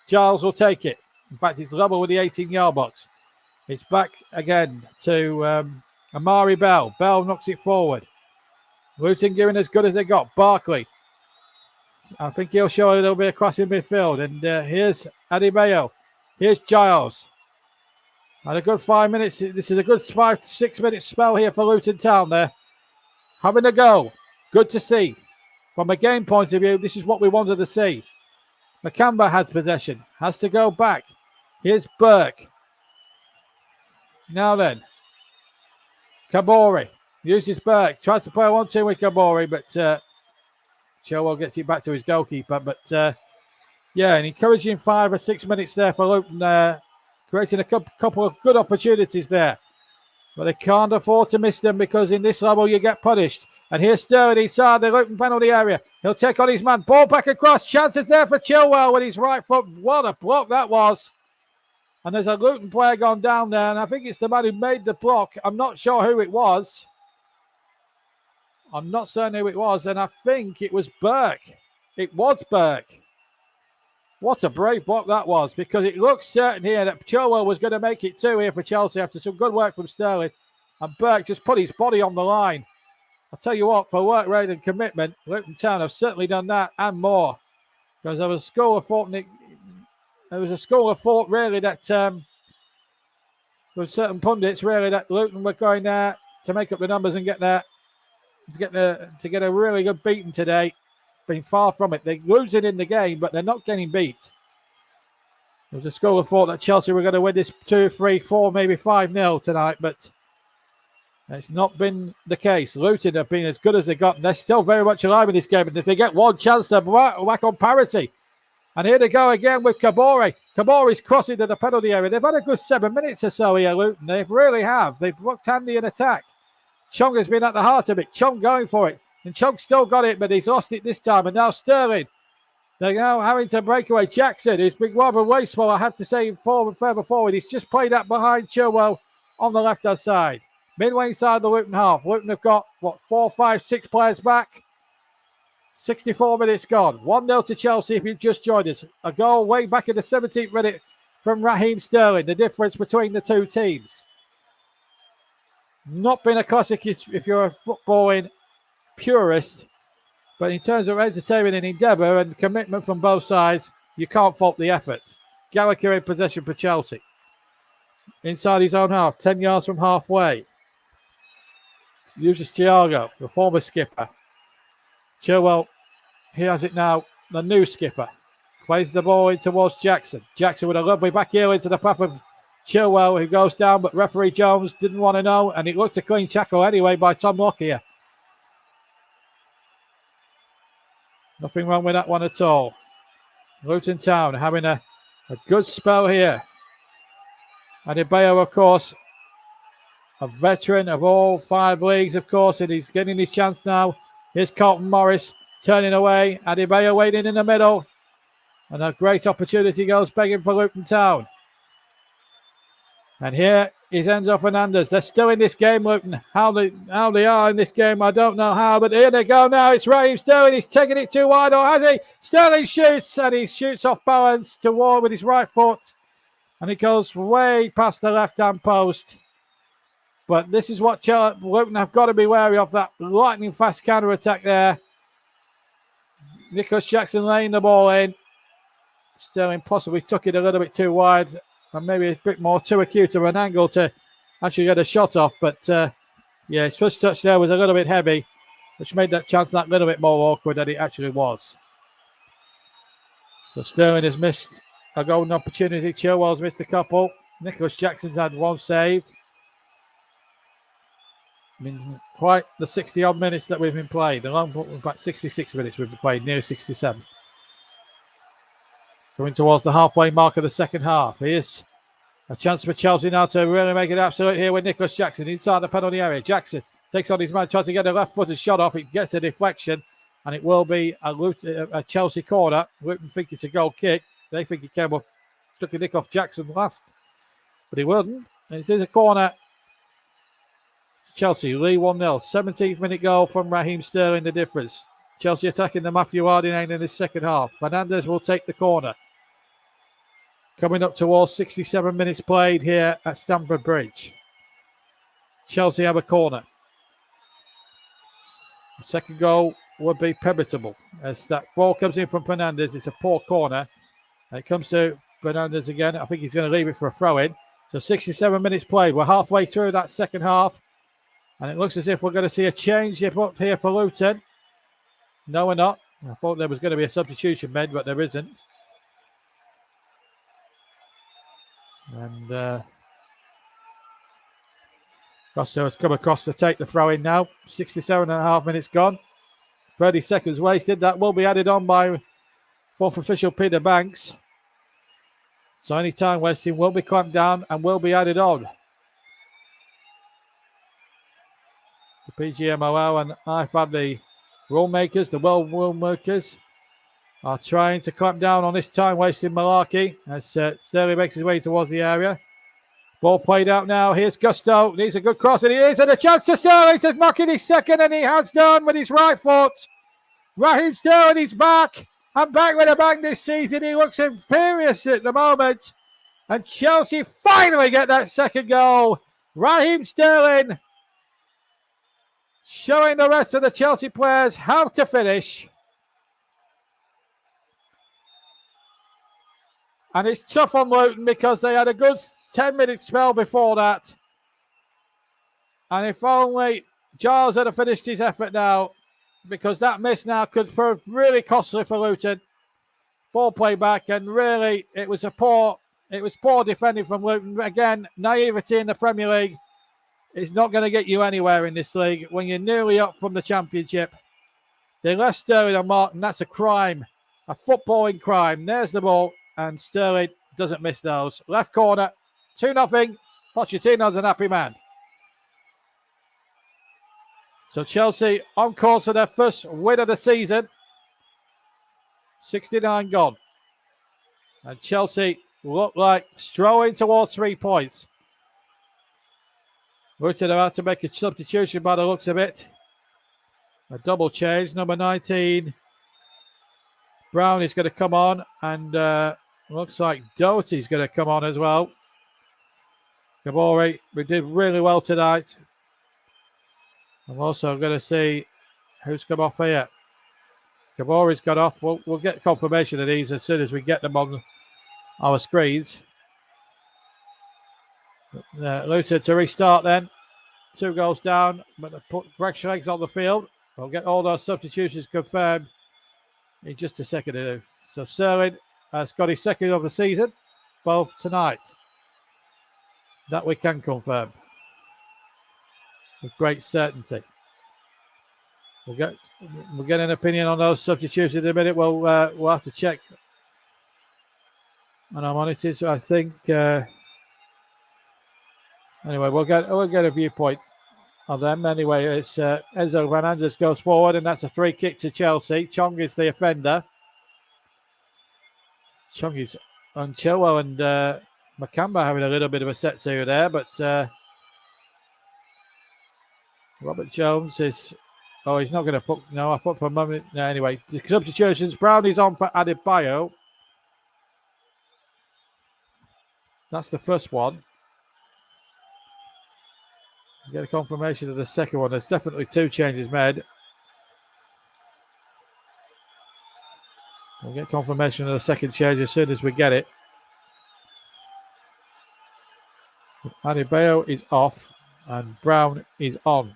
Giles will take it. In fact, it's level with the 18-yard box. It's back again to Amari Bell. Bell knocks it forward. Luton giving as good as they got. Barkley. I think he'll show a little bit across in midfield. And here's Adebayo. Here's Giles. And a good 5 minutes. This is a good 5 to 6 minute spell here for Luton Town there. Having a go. Good to see. From a game point of view, this is what we wanted to see. Makamba has possession. Has to go back. Here's Burke. Now then. Kabori. Uses Burke. Tries to play a 1-2 with Kabori, but Chilwell gets it back to his goalkeeper. But yeah, an encouraging 5 or 6 minutes there for Luton. Creating a couple of good opportunities there. But they can't afford to miss them because in this level you get punished. And here's Sterling inside the Luton penalty area. He'll take on his man. Ball back across. Chances there for Chilwell with his right foot. What a block that was. And there's a Luton player gone down there. And I think it's the man who made the block. I'm not sure who it was. I'm not certain who it was. And I think it was Burke. It was Burke. What a brave block that was, because it looks certain here that Chilwell was going to make it 2 here for Chelsea after some good work from Sterling. And Burke just put his body on the line. I'll tell you what, for work rate and commitment, Luton Town have certainly done that and more. Because there was a school of thought, really, that with certain pundits, really, that Luton were going there to make up the numbers and get a really good beating today. Been far from it. They're losing in the game, but they're not getting beat. There was a school of thought that Chelsea were going to win this 2, 3, 4, maybe 5-0 tonight, but it's not been the case. Luton have been as good as they got, and they're still very much alive in this game. And if they get one chance, they're whack on parity. And here they go again with Kabore. Kabore's crossing to the penalty area. They've had a good 7 minutes or so here, Luton. They really have. They've looked handy in attack. Chong has been at the heart of it. Chong going for it. And Chong still got it, but he's lost it this time. And now Sterling. They're now having to break away. Jackson, who's been rather wasteful, I have to say, further forward. He's just played that behind Chilwell on the left-hand side. Midway inside the Luton half. Luton have got, 4, 5, 6 players back. 64 minutes gone. 1-0 to Chelsea if you've just joined us. A goal way back in the 17th minute from Raheem Sterling. The difference between the two teams. Not been a classic if you're a footballing purist. But in terms of entertainment and endeavour and commitment from both sides, you can't fault the effort. Gallagher in possession for Chelsea. Inside his own half, 10 yards from halfway. Uses Thiago, the former skipper. Chilwell, he has it now, the new skipper. Plays the ball in towards Jackson. Jackson with a lovely back heel into the path of Chilwell, who goes down, but referee Jones didn't want to know, and it looked a clean tackle anyway by Tom Lockyer. Nothing wrong with that one at all. Luton Town having a good spell here. Adebayo, of course, a veteran of all 5 leagues, of course, and he's getting his chance now. Here's Carlton Morris turning away. Adebayo waiting in the middle. And a great opportunity goes begging for Luton Town. And here is Enzo Fernandez. They're still in this game, Luton. How they are in this game, I don't know how. But here they go now. It's Raheem Sterling. He's taking it too wide, or has he? Sterling shoots, and he shoots off balance to Ward with his right foot. And it goes way past the left-hand post. But this is what Luton have got to be wary of, that lightning-fast counter-attack there. Nicholas Jackson laying the ball in. Sterling possibly took it a little bit too wide and maybe a bit more too acute of an angle to actually get a shot off. But, yeah, his first touch there was a little bit heavy, which made that chance that little bit more awkward than it actually was. So Sterling has missed a golden opportunity. Chilwell's missed a couple. Nicholas Jackson's had one save. I mean, quite the 60-odd minutes that we've been playing. About 66 minutes we've been playing, near 67. Coming towards the halfway mark of the second half. Here's a chance for Chelsea now to really make it absolute here with Nicholas Jackson inside the penalty area. Jackson takes on his man, tries to get a left-footed shot off. It gets a deflection, and it will be a Chelsea corner. Luton think it's a goal kick. They think he came off, took a nick off Jackson last, but he wouldn't. And it is a corner. Chelsea lead 1-0. 17th minute goal from Raheem Sterling, the difference. Chelsea attacking the Matthew Harding end in the second half. Fernandez will take the corner. Coming up towards 67 minutes played here at Stamford Bridge. Chelsea have a corner. The second goal would be pivotal as that ball comes in from Fernandez. It's a poor corner. And it comes to Fernandez again. I think he's going to leave it for a throw-in. So 67 minutes played. We're halfway through that second half. And it looks as if we're going to see a change up here for Luton. No, we're not. I thought there was going to be a substitution made, but there isn't. And Costa has come across to take the throw in now. 67.5 minutes gone. 30 seconds wasted. That will be added on by fourth official Peter Banks. So any time wasting will be clamped down and will be added on. The PGMOL and IFAB, the rule makers, the world rule makers, are trying to clamp down on this time wasting malarkey as Sterling makes his way towards the area. Ball played out now. Here's Gusto. Needs a good cross, and he is. And a chance to Sterling to knock in his second, and he has done with his right foot. Raheem Sterling is back. And back with a bang this season. He looks imperious at the moment. And Chelsea finally get that second goal. Raheem Sterling showing the rest of the Chelsea players how to finish. And it's tough on Luton because they had a good 10-minute spell before that. And if only Giles had finished his effort now, because that miss now could prove really costly for Luton. Ball play back, and really it was poor defending from Luton. Again, naivety in the Premier League is not going to get you anywhere in this league when you're nearly up from the Championship. They left Sterling and Martin. That's a crime, a footballing crime. There's the ball, and Sterling doesn't miss those. Left corner, 2-0. Pochettino's an happy man. So Chelsea on course for their first win of the season. 69 gone. And Chelsea look like strolling towards 3 points. Luton about to make a substitution by the looks of it. A double change. Number 19. Brown is going to come on. And looks like Doherty's going to come on as well. Kabori, we did really well tonight. I'm also going to see who's come off here. Kabori's got off. We'll get confirmation of these as soon as we get them on our screens. Luton to restart then. 2 goals down, but they put fresh legs on the field. We'll get all those substitutions confirmed in just a second. So Sterling has got his second of the season, both tonight. That we can confirm with great certainty. We'll get an opinion on those substitutions in a minute. We'll have to check on our monitors. I think anyway, we'll get a viewpoint of them. Anyway, it's Enzo Fernandez goes forward, and that's a free kick to Chelsea. Chong is the offender. Chong is on Chilwell and Makamba having a little bit of a set to there, but Robert Jones is. Oh, he's not going to put. No, I put for a moment. No, anyway, the substitutions. Brown is on for Adebayo. That's the first one. Get a confirmation of the second one. There's definitely 2 changes made. We'll get confirmation of the second change as soon as we get it. Adebayo is off and Brown is on.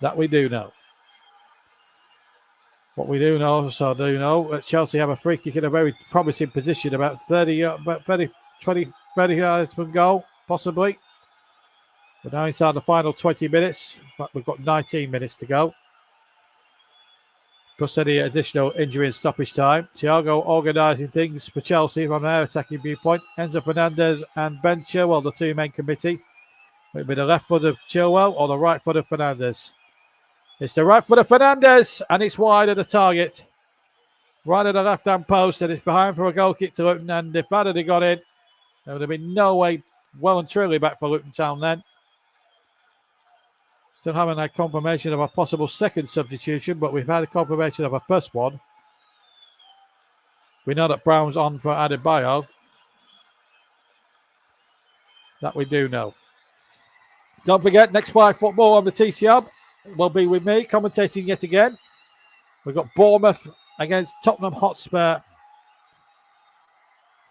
That we do know. What we do know, that Chelsea have a free kick in a very promising position, about 30 yards from goal, possibly. We're now inside the final 20 minutes, but we've got 19 minutes to go. Plus any additional injury and stoppage time. Thiago organising things for Chelsea from their attacking viewpoint. Enzo Fernandez and Ben Chilwell, the 2 main committee. It'll be the left foot of Chilwell or the right foot of Fernandez. It's the right foot of Fernandez, and it's wide of the target. Right at the left-hand post, and it's behind for a goal kick to Luton. And if that had got in, there would have been no way well and truly back for Luton Town then. Still haven't had confirmation of a possible second substitution, but we've had a confirmation of a first one. We know that Brown's on for Adebayo. That we do know. Don't forget, next Five Football on the TC Hub will be with me, commentating yet again. We've got Bournemouth against Tottenham Hotspur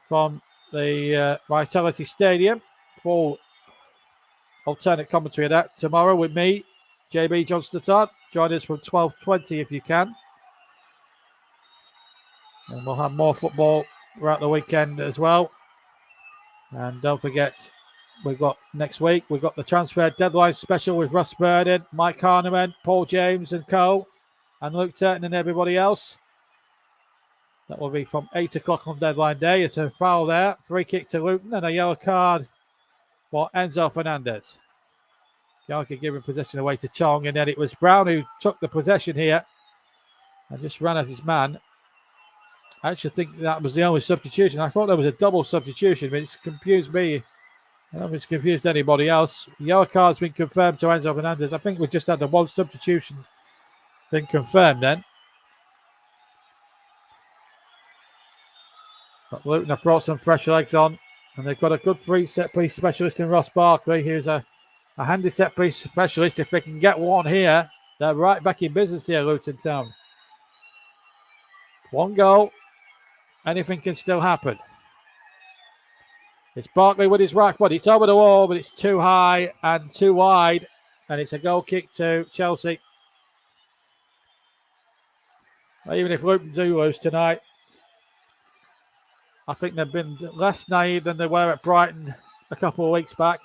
from the Vitality Stadium. Full alternate commentary of that tomorrow with me, JB John Stoddard. Join us from 12:20 if you can. And we'll have more football throughout the weekend as well. And don't forget, we've got next week, we've got the transfer deadline special with Russ Burden, Mike Harneman, Paul James and co, and Luke Turton and everybody else. That will be from 8 o'clock on deadline day. It's a foul there, free kick to Luton and a yellow card for Enzo Fernandez. Yarka giving possession away to Chong, and then it was Brown who took the possession here and just ran at his man. I actually think that was the only substitution. I thought there was a double substitution, but it's confused me. I don't know if it's confused anybody else. The yellow card's been confirmed to Enzo Fernandez. I think we just had the one substitution been confirmed then. But Luton have brought some fresh legs on, and they've got a good free set piece specialist in Ross Barkley, who's a a handy set piece specialist. If they can get one here, they're right back in business here, Luton Town. One goal, anything can still happen. It's Barkley with his right foot. It's over the wall, but it's too high and too wide. And it's a goal kick to Chelsea. Even if Luton do lose tonight, I think they've been less naive than they were at Brighton a couple of weeks back.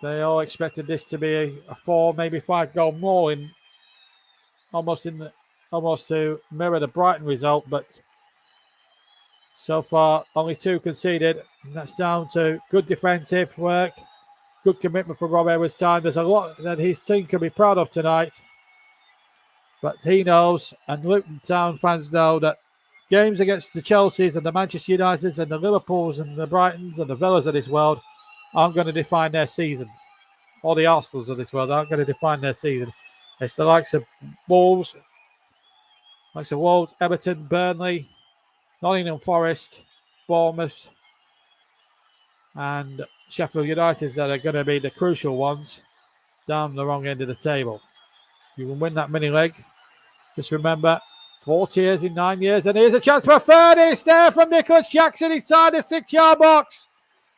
They all expected this to be a 4, maybe 5 goal more almost to mirror the Brighton result, but so far only 2 conceded, and that's down to good defensive work, good commitment from Rob Edwards-Time. There's a lot that his team can be proud of tonight, but he knows, and Luton Town fans know, that games against the Chelseas and the Manchester Uniteds and the Liverpools and the Brightons and the Villas of this world aren't going to define their seasons. Or the Arsenals of this world aren't going to define their season. It's the likes of Wolves, Everton, Burnley, Nottingham Forest, Bournemouth, and Sheffield United that are going to be the crucial ones down the wrong end of the table. You can win that mini leg. Just remember, 40 years in 9 years, and here's a chance for a third. It's there from Nicholas Jackson inside the 6-yard box.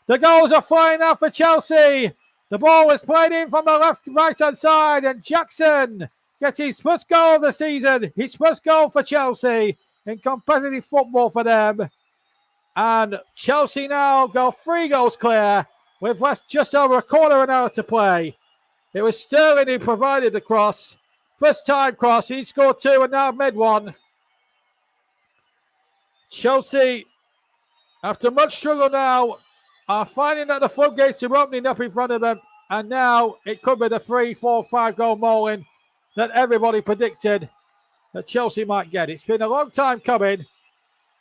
The goals are flying out for Chelsea. The ball was played in from the right-hand side, and Jackson gets his first goal of the season, his first goal for Chelsea in competitive football for them. And Chelsea now go 3 goals clear with just over a quarter of an hour to play. It was Sterling who provided the cross. First time cross, he scored 2 and now made 1. Chelsea, after much struggle now, are finding that the floodgates are opening up in front of them. And now it could be the 3, 4, 5 goal mauling that everybody predicted that Chelsea might get. It's been a long time coming.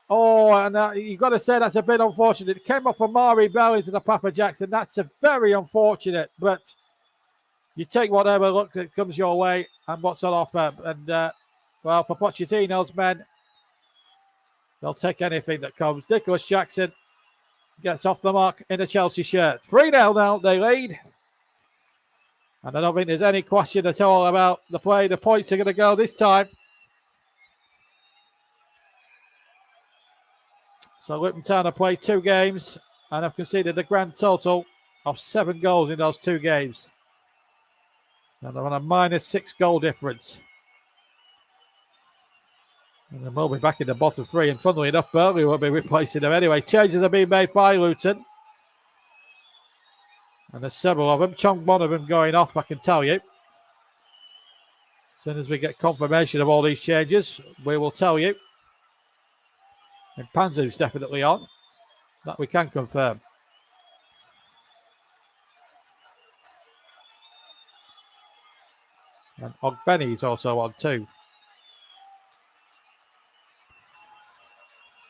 Oh, and you've got to say that's a bit unfortunate. It came off of Mari Bell into the path of Jackson. That's a very unfortunate, but you take whatever look that comes your way and what's on offer. And, well, for Pochettino's men, they'll take anything that comes. Nicholas Jackson gets off the mark in a Chelsea shirt. 3-0 now, they lead. And I don't think there's any question at all about the play. The points are going to go this time. So Luton Town have played 2 games and have conceded a grand total of 7 goals in those 2 games. And they're on a -6 goal difference. And then we'll be back in the bottom 3. And funnily enough, Burnley will be replacing them anyway. Changes are being made by Luton. And there's several of them. Chong, one of them going off, I can tell you. As soon as we get confirmation of all these changes, we will tell you. And Panzu's definitely on. That we can confirm. And Ogbenny's also on too.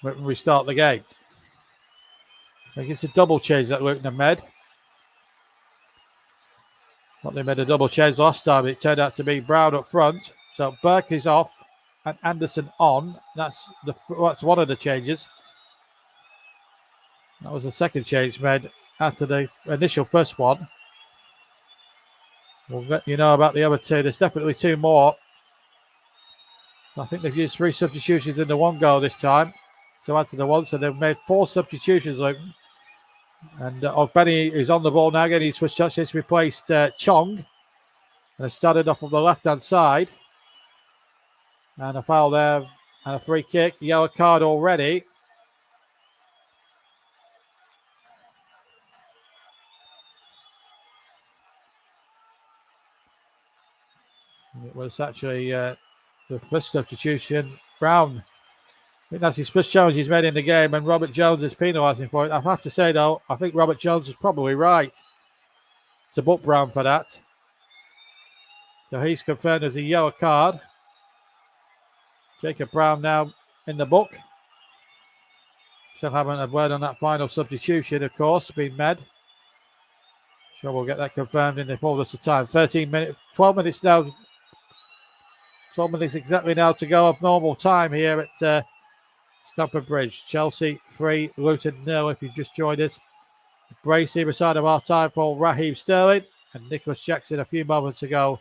When we start the game. I think it's a double change that Luton have made. But they made a double change last time. It turned out to be Brown up front. So Burke is off and Anderson on. That's one of the changes. That was the second change made after the initial first one. We'll let you know about the other 2. There's definitely 2 more. So I think they've used 3 substitutions in the 1 goal this time to add to the 1. So they've made 4 substitutions, Luton. And Ogbenny is on the ball now, getting his switch touch. He's replaced Chong. And has started off on the left-hand side. And a foul there. And a free kick. Yellow card already. It was actually the first substitution. Brown. I think that's his first challenge he's made in the game, and Robert Jones is penalising for it. I have to say, though, I think Robert Jones is probably right to book Brown for that. So he's confirmed as a yellow card. Jacob Brown now in the book. Still haven't had word on that final substitution, of course, being made. Sure, we'll get that confirmed in the fullness of time. 12 minutes now. 12 minutes exactly now to go of normal time here at Stamford Bridge. Chelsea 3, Luton 0 if you've just joined us. Bracey beside of our time for Raheem Sterling and Nicholas Jackson a few moments ago.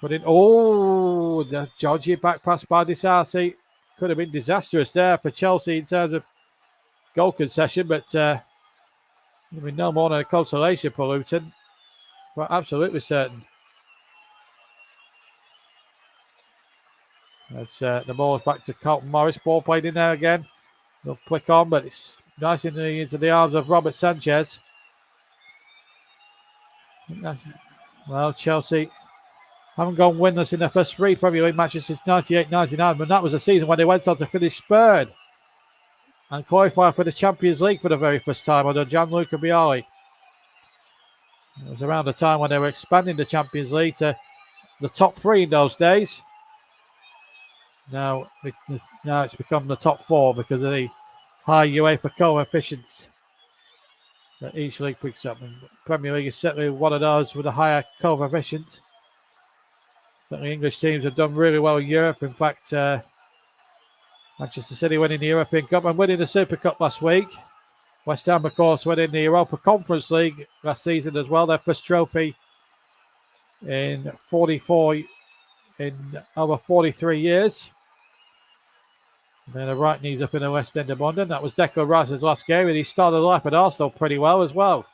Put in, the dodgy back pass by Disasi. Could have been disastrous there for Chelsea in terms of goal concession, but there'll be no more than a consolation for Luton. But absolutely certain. As the ball is back to Carlton Morris. Ball played in there again. They'll flick on, but it's nice into the arms of Robert Sanchez. Well, Chelsea haven't gone winless in their first 3 Premier League matches since 98-99, but that was the season when they went on to finish third and qualify for the Champions League for the very first time under Gianluca Vialli. It was around the time when they were expanding the Champions League to the top 3 in those days. Now it's become the top 4 because of the high UEFA coefficients that each league picks up. And the Premier League is certainly one of those with a higher coefficient. Certainly English teams have done really well in Europe. In fact, Manchester City winning the European Cup and winning the Super Cup last week. West Ham, of course, winning the Europa Conference League last season as well. Their first trophy in over 43 years. And then the right knee's up in the West End of London. That was Declan Rice's last game, and he started life at Arsenal pretty well as well.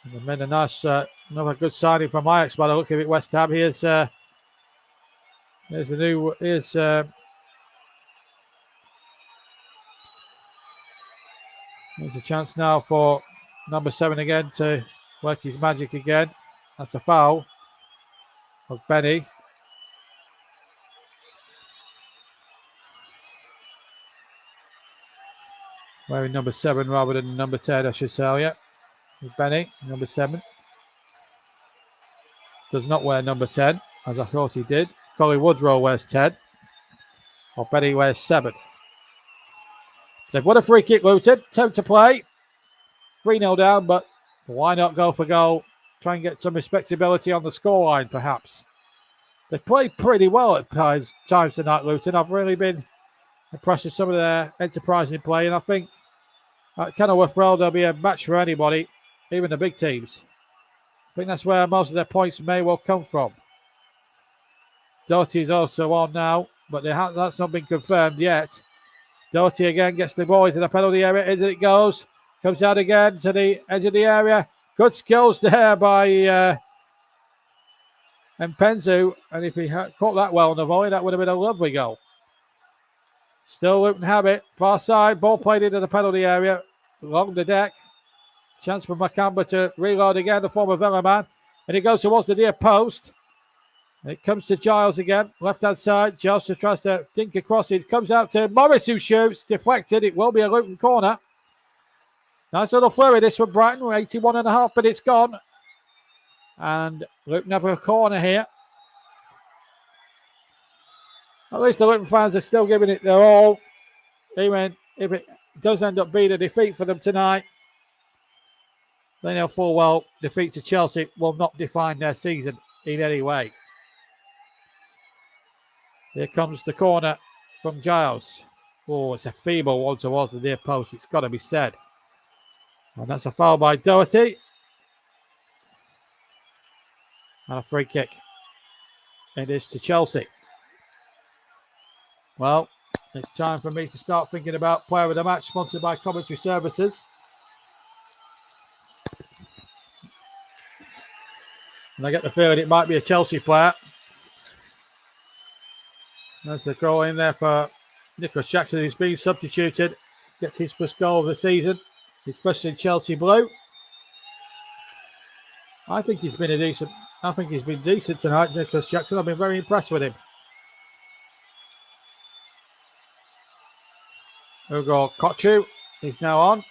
And made a nice, another good signing from Ajax by the look of it. West Ham. Here's a chance now for number 7 again to work his magic again. That's a foul of Benny. Wearing number 7 rather than number 10, I should say. Yeah, Benny, number 7. Does not wear number 10, as I thought he did. Collie Woodrow wears 10. Or Benny wears 7. They've won a free kick, Luton. 10 to play. 3-0 down, but why not go for goal? Try and get some respectability on the scoreline, perhaps. They've played pretty well at times tonight, Luton. I've really been impressed with some of their enterprising play, and I think at Kenilworth Road there'll be a match for anybody, even the big teams. I think that's where most of their points may well come from. Doherty is also on now, but that's not been confirmed yet. Doherty again gets the ball into the penalty area. In it goes. Comes out again to the edge of the area. Good skills there by Mpenzu. And if he had caught that well on the volley, that would have been a lovely goal. Still Luton have it. Far side. Ball played into the penalty area. Along the deck. Chance for Makamba to reload again. The former Villa man. And it goes towards the near post. And it comes to Giles again. Left-hand side. Giles tries to dink across it. Comes out to Morris who shoots. Deflected. It will be a Luton corner. Nice little flurry this from Brighton. We're 81.5, but it's gone. And Luton have a corner here. At least the Luton fans are still giving it their all. Even if it does end up being a defeat for them tonight, they know full well defeat to Chelsea will not define their season in any way. Here comes the corner from Giles. Oh, it's a feeble one towards the near post. It's got to be said. And that's a foul by Doherty. And a free kick. It is to Chelsea. Well, it's time for me to start thinking about player of the match, sponsored by Commentary Services. And I get the feeling it might be a Chelsea player. There's the goal in there for Nicholas Jackson. He's been substituted. Gets his first goal of the season. His first in Chelsea blue. I think he's been decent tonight, Nicholas Jackson. I've been very impressed with him. Ugo Kochu is now on.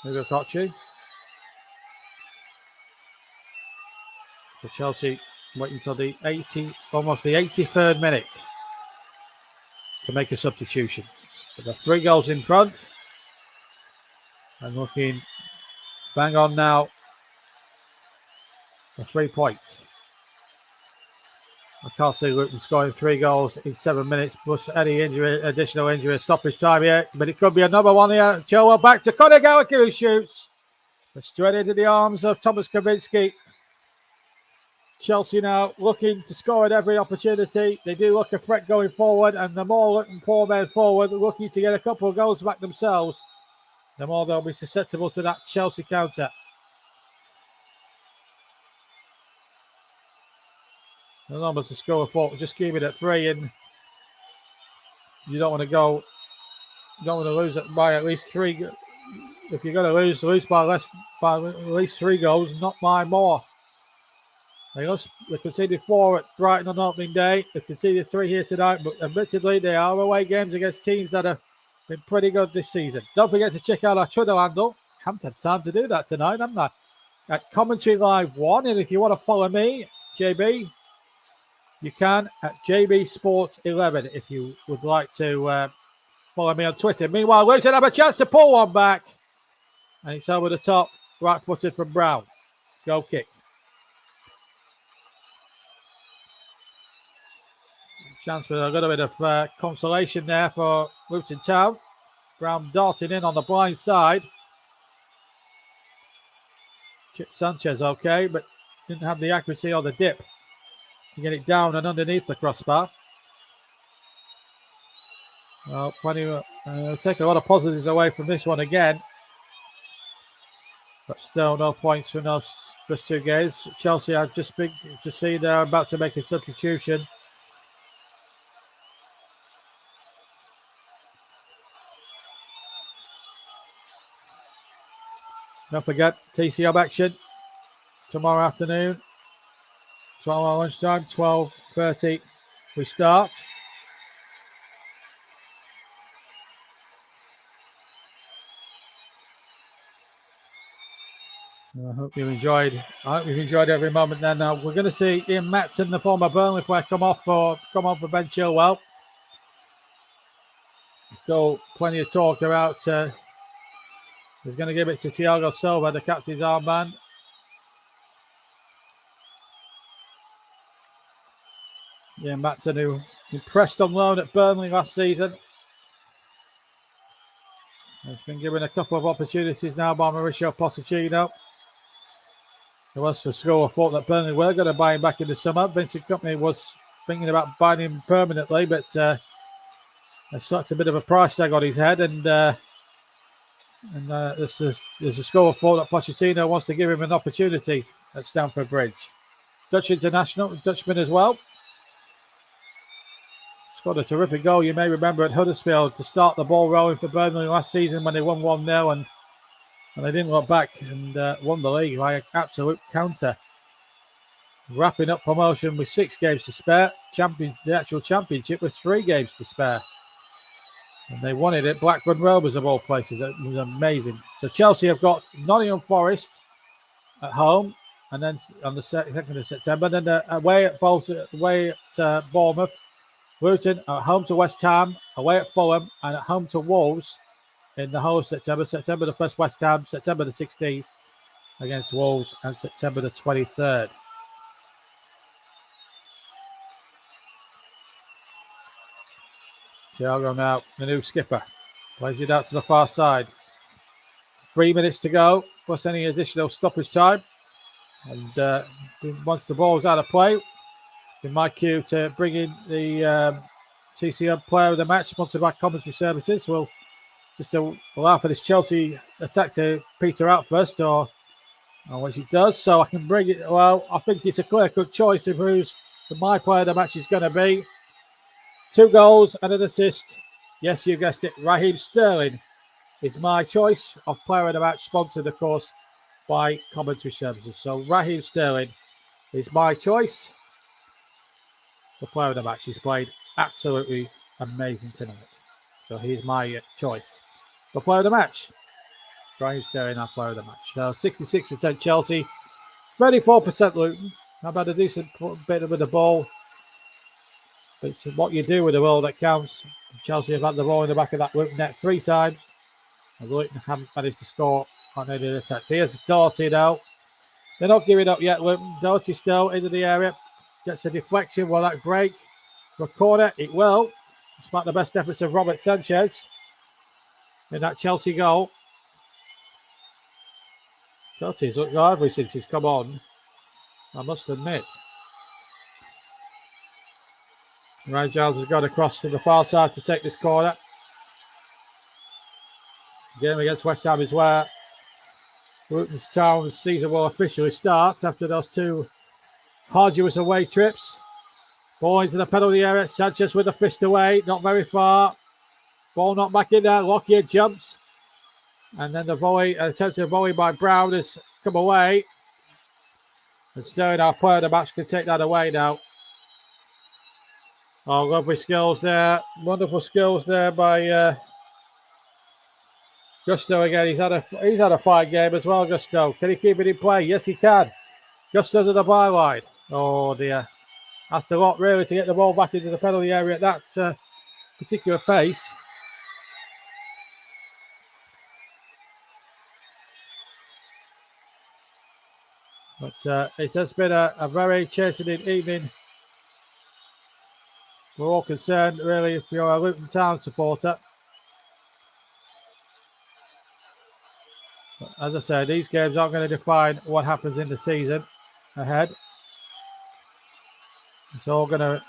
Ugo Kochu. So Chelsea waiting until almost the 83rd minute to make a substitution. But they're 3 goals in front. And looking bang on now for 3 points. I can't see Luton scoring 3 goals in 7 minutes plus any additional injury, stoppage time here. But it could be another one here. Chilwell back to Conor Gallagher, who shoots. But straight into the arms of Thomas Kaminski. Chelsea now looking to score at every opportunity. They do look a threat going forward, and the more Luton pour men forward, looking to get a couple of goals back themselves, the more they'll be susceptible to that Chelsea counter. And almost a score of 4, just keep it at 3, and you don't want to go, you don't want to lose it by at least 3. If you're going to lose by at least 3 goals, not by more. They conceded 4 at Brighton on opening day. They conceded 3 here tonight, but admittedly, they are away games against teams that have been pretty good this season. Don't forget to check out our Twitter handle. Haven't had time to do that tonight, haven't I? At Commentary Live 1. And if you want to follow me, JB, you can at JB Sports 11 if you would like to follow me on Twitter. Meanwhile, Luton have a chance to pull one back. And it's over the top, right-footed from Brown. Goal kick. Chance for a little bit of consolation there for Luton Town. Brown darting in on the blind side. Chip Sanchez okay, but didn't have the accuracy or the dip to get it down and underneath the crossbar. Well, take a lot of positives away from this one again. But still no points from those first 2 games. Chelsea, I've just been to see they're about to make a substitution. Don't forget, TCM action tomorrow afternoon. 12 lunchtime, 12:30 we start. I hope you've enjoyed every moment there. Now we're going to see Ian Matson, the former Burnley player, come on for Ben Chilwell. Still plenty of talk about he's going to give it to Thiago Silva, the captain's armband. Ian Matson, who impressed on loan at Burnley last season. He's been given a couple of opportunities now by Mauricio Pochettino. There was a score thought that Burnley were going to buy him back in the summer. Vincent Kompany was thinking about buying him permanently, but there's such a bit of a price tag on his head, and there's a score of thought that Pochettino wants to give him an opportunity at Stamford Bridge. Dutch international, Dutchman as well. Scored a terrific goal, you may remember, at Huddersfield to start the ball rolling for Burnley last season when they won 1-0 and they didn't look back and won the league by an absolute counter. Wrapping up promotion with 6 games to spare. The actual championship with 3 games to spare. And they won it at Blackburn Rovers of all places. It was amazing. So Chelsea have got Nottingham Forest at home, and then on the 2nd of September, then away at Bournemouth. Luton at home to West Ham, away at Fulham, and at home to Wolves in the whole of September. September the 1st, West Ham. September the 16th against Wolves, and September the 23rd. Thiago now, the new skipper, plays it out to the far side. 3 minutes to go, plus any additional stoppage time. And once the ball's out of play, in my cue to bring in the TCM player of the match, sponsored by Commentary Services. We'll just allow for this Chelsea attack to peter out first, or which it does. So I can bring it. Well, I think it's a clear-cut choice of who's my player of the match is going to be. 2 goals and an assist. Yes, you guessed it. Raheem Sterling is my choice of player of the match, sponsored, of course, by Commentary Services. So Raheem Sterling is my choice. The player of the match. He's played absolutely amazing tonight. So he's my choice. The player of the match. Raheem Sterling, our player of the match. So 66% Chelsea, 34% Luton. How about a decent bit with the ball? But it's what you do with the ball that counts. Chelsea have had the ball in the back of that Luton net 3 times. And Luton haven't managed to score on any of the attacks. Here's Doherty now. They're not giving up yet, Luton. Doherty still into the area. gets a deflection. Will that break for a corner? It will. Despite the best efforts of Robert Sanchez in that Chelsea goal. Chelsea's looked lively since he's come on, I must admit. Ryan Giles has gone across to the far side to take this corner. Game against West Ham is where Luton Town's season will officially start after those two arduous away trips. Ball into the penalty area. Sanchez with a fist away, not very far. Ball not back in there. Lockyer jumps. And then the volley, attempted volley by Brown has come away. And Sterling, our player of the match, can take that away now. Oh, lovely skills there. Wonderful skills there by Gusto again. He's had a fine game as well, Gusto. Can he keep it in play? Yes, he can. Gusto to the byline. Oh, dear. That's a lot, really, to get the ball back into the penalty area at that particular pace. But it has been a very chastening evening. We're all concerned, really, if you're a Luton Town supporter. But as I said, these games aren't going to define what happens in the season ahead. It's all going to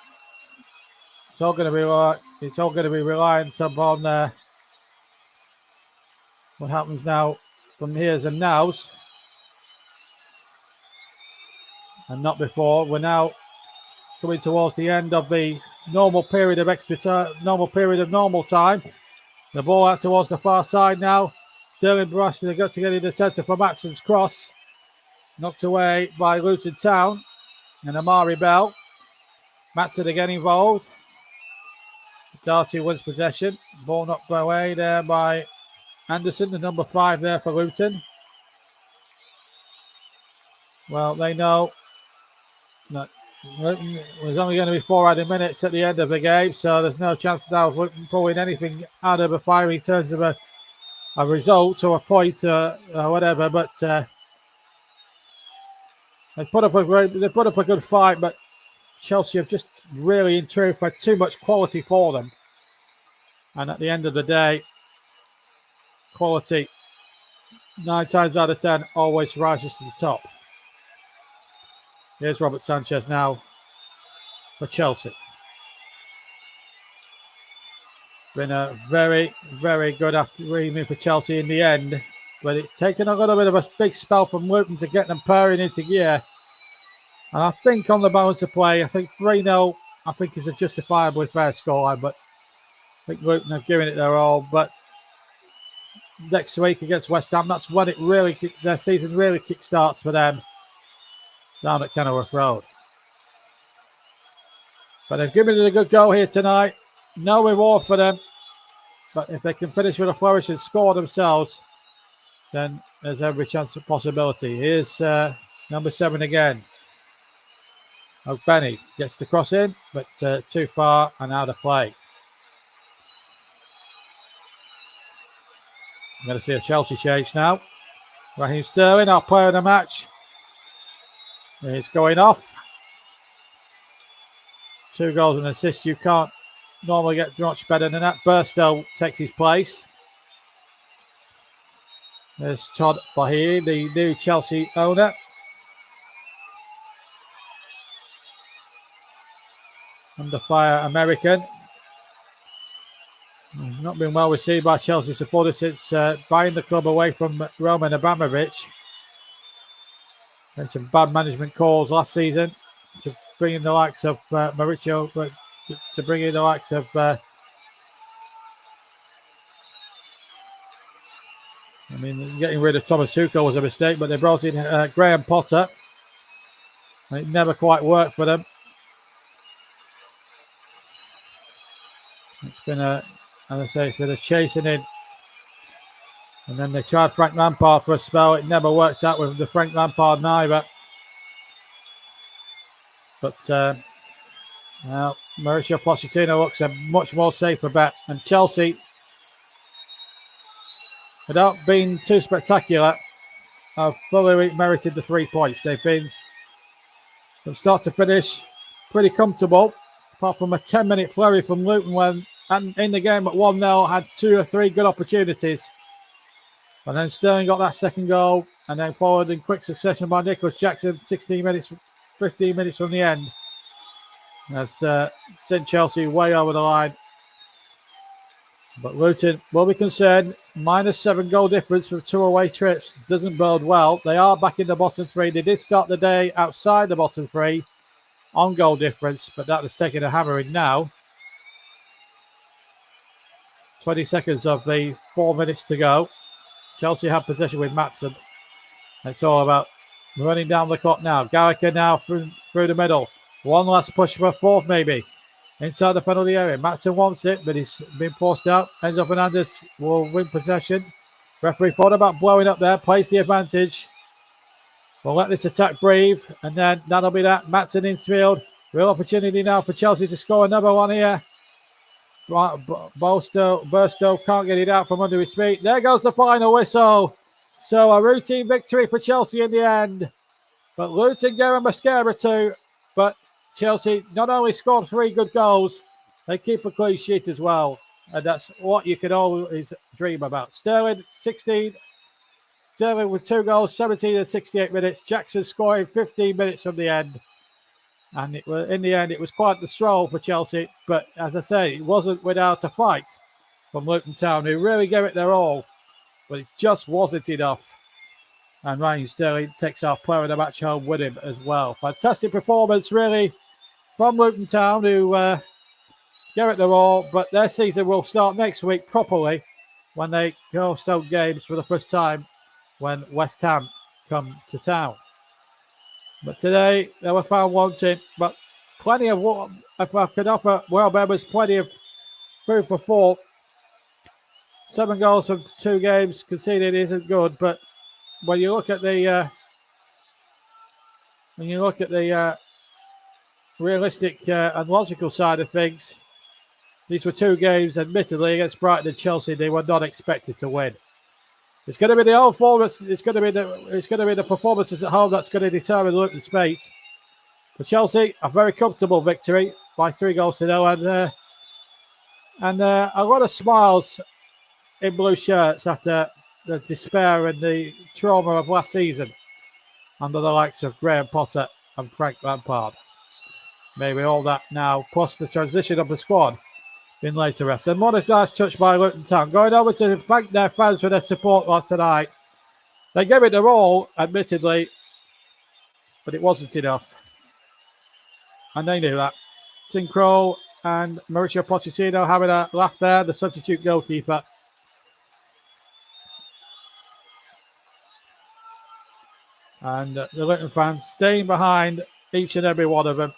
be reliant upon what happens now from here's and now's, and not before. We're now coming towards the end of the normal period of normal time. The ball out towards the far side now. Sterling Brush, they got to get in the centre for Matson's cross. Knocked away by Luton Town and Amari Bell. Matson again involved. Darty wins possession. Ball knocked away there by Anderson, the number 5 there for Luton. Well, they know that there's only going to be 4 added minutes at the end of the game, so there's no chance now of pulling anything out of a fire in terms of a result or a point or whatever. But they put up a good fight, but Chelsea have just really, in truth, had too much quality for them. And at the end of the day, quality 9 times out of 10 always rises to the top. Here's Robert Sanchez now for Chelsea. Been a very, very good evening for Chelsea in the end, but it's taken a little bit of a big spell from Luton to get them purring into gear. And I think on the balance of play, I think 3-0, I think is a justifiably fair scoreline, but I think Luton have given it their all. But next week against West Ham, that's when their season really kickstarts for them down at Kenilworth Road. But they've given it a good go here tonight. No reward for them. But if they can finish with a flourish and score themselves, then there's every chance of possibility. Here's number 7 again. Benny gets the cross in, but too far and out of play. I'm going to see a Chelsea change now. Raheem Sterling, our player of the match. It's going off. 2 goals and assists. You can't normally get much better than that. Burstow takes his place. There's Todd Bahiri, the new Chelsea owner. Under fire American. He's not been well received by Chelsea supporters since buying the club away from Roman Abramovich. And some bad management calls last season to bring in the likes of Mauricio, to bring in the likes of getting rid of Thomas Tuchel was a mistake, but they brought in Graham Potter. And it never quite worked for them. It's been as I say, it's been a chasing in. And then they tried Frank Lampard for a spell. It never worked out with the Frank Lampard neither. But now Mauricio Pochettino looks a much more safer bet. And Chelsea, without being too spectacular, have fully merited the 3 points. They've been, from start to finish, pretty comfortable, apart from a 10-minute flurry from Luton when and in the game at 1-0 had 2 or 3 good opportunities. And then Sterling got that second goal, and then followed in quick succession by Nicholas Jackson, 15 minutes from the end. That's sent Chelsea way over the line. But Luton will be concerned. -7 goal difference from 2 away trips doesn't bode well. They are back in the bottom 3. They did start the day outside the bottom 3 on goal difference, but that has taken a hammering now. 20 seconds of the 4 minutes to go. Chelsea have possession with Maatsen. It's all about running down the clock now. Gallagher now through the middle. One last push for a fourth, maybe. Inside the penalty area. Maatsen wants it, but he's been forced out. Enzo Fernandez will win possession. Referee thought about blowing up there. Plays the advantage. We'll let this attack breathe. And then that'll be that. Maatsen in field. Real opportunity now for Chelsea to score another one here. Burstow can't get it out from under his feet. There goes the final whistle. So a routine victory for Chelsea in the end. But Luton gave a mascara too. But Chelsea not only scored 3 good goals, they keep a clean sheet as well. And that's what you can always dream about. Sterling with 2 goals, 17 and 68 minutes. Jackson scoring 15 minutes from the end. And in the end, it was quite the stroll for Chelsea. But as I say, it wasn't without a fight from Luton Town, who really gave it their all. But it just wasn't enough. And Raheem Sterling takes our player of the match home with him as well. Fantastic performance, really, from Luton Town, who gave it their all. But their season will start next week properly when they host home games for the first time when West Ham come to town. But today, they were found wanting. But plenty of what, if I could offer well members, plenty of food for thought. 7 goals from 2 games conceded isn't good, but when you look at the realistic and logical side of things, these were 2 games, admittedly, against Brighton and Chelsea. They were not expected to win. It's going to be the old performance. It's going to be the performances at home that's going to determine Luton's fate. For Chelsea, a very comfortable victory by 3-0, and a lot of smiles in blue shirts after the despair and the trauma of last season under the likes of Graham Potter and Frank Lampard. Maybe all that now, plus the transition of the squad in later rest. And what a nice touch by Luton Town. Going over to thank their fans for their support tonight. They gave it their all, admittedly, but it wasn't enough. And they knew that. Tim Krul and Mauricio Pochettino having a laugh there, the substitute goalkeeper. And the Luton fans staying behind each and every one of them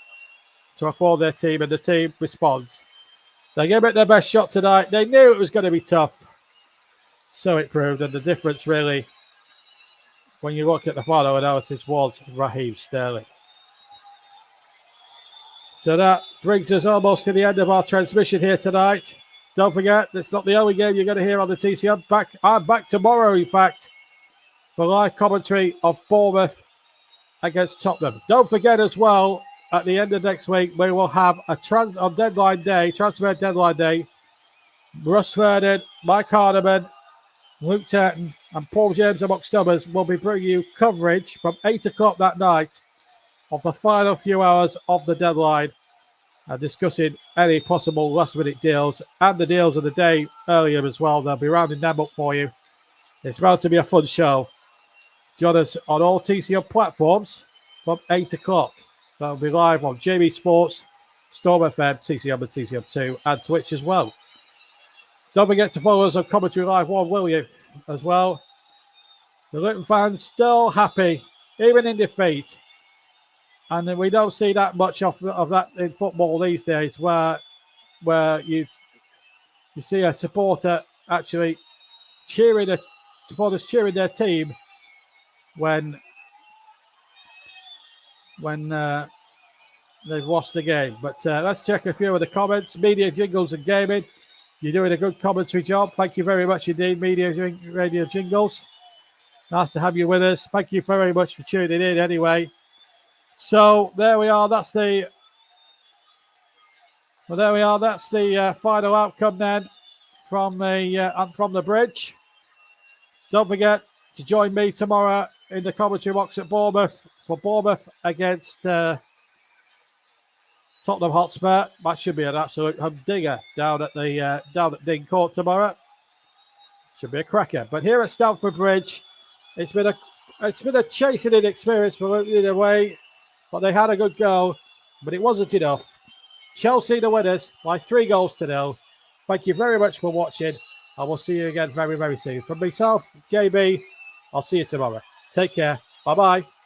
to applaud their team, and the team responds. They gave it their best shot tonight. They knew it was going to be tough. So it proved, and the difference really, when you look at the final analysis, was Raheem Sterling. So that brings us almost to the end of our transmission here tonight. Don't forget, it's not the only game you're going to hear on the TCM. I'm back tomorrow, in fact, for live commentary of Bournemouth against Tottenham. Don't forget as well, at the end of next week, we will have a transfer deadline day. Russ Vernon, Mike Hardiman, Luke Turton, and Paul James amongst others will be bringing you coverage from 8 o'clock that night of the final few hours of the deadline, discussing any possible last-minute deals and the deals of the day earlier as well. They'll be rounding them up for you. It's bound to be a fun show. Join us on all TCM platforms from 8 o'clock. That'll be live on JB Sports, Storm FM, TCM and TCM2, and Twitch as well. Don't forget to follow us on Commentary Live 1, will you, as well? The Luton fans still happy, even in defeat. And we don't see that much of that in football these days, where you see a supporter actually cheering their team when they've lost the game. But let's check a few of the comments. Media Jingles and Gaming, you're doing a good commentary job. Thank you very much indeed, Radio Jingles. Nice to have you with us. Thank you very much for tuning in anyway. So there we are. That's the Well, there we are. That's the final outcome then from the bridge. Don't forget to join me tomorrow in the commentary box at Bournemouth for Bournemouth against Tottenham Hotspur. That should be an absolute humdinger down at Dean Court tomorrow. Should be a cracker. But here at Stamford Bridge, it's been a chasing in experience for Luton away, but they had a good go, but it wasn't enough. Chelsea the winners by 3-0. Thank you very much for watching. I will see you again very, very soon. From myself, JB, I'll see you tomorrow. Take care. Bye-bye.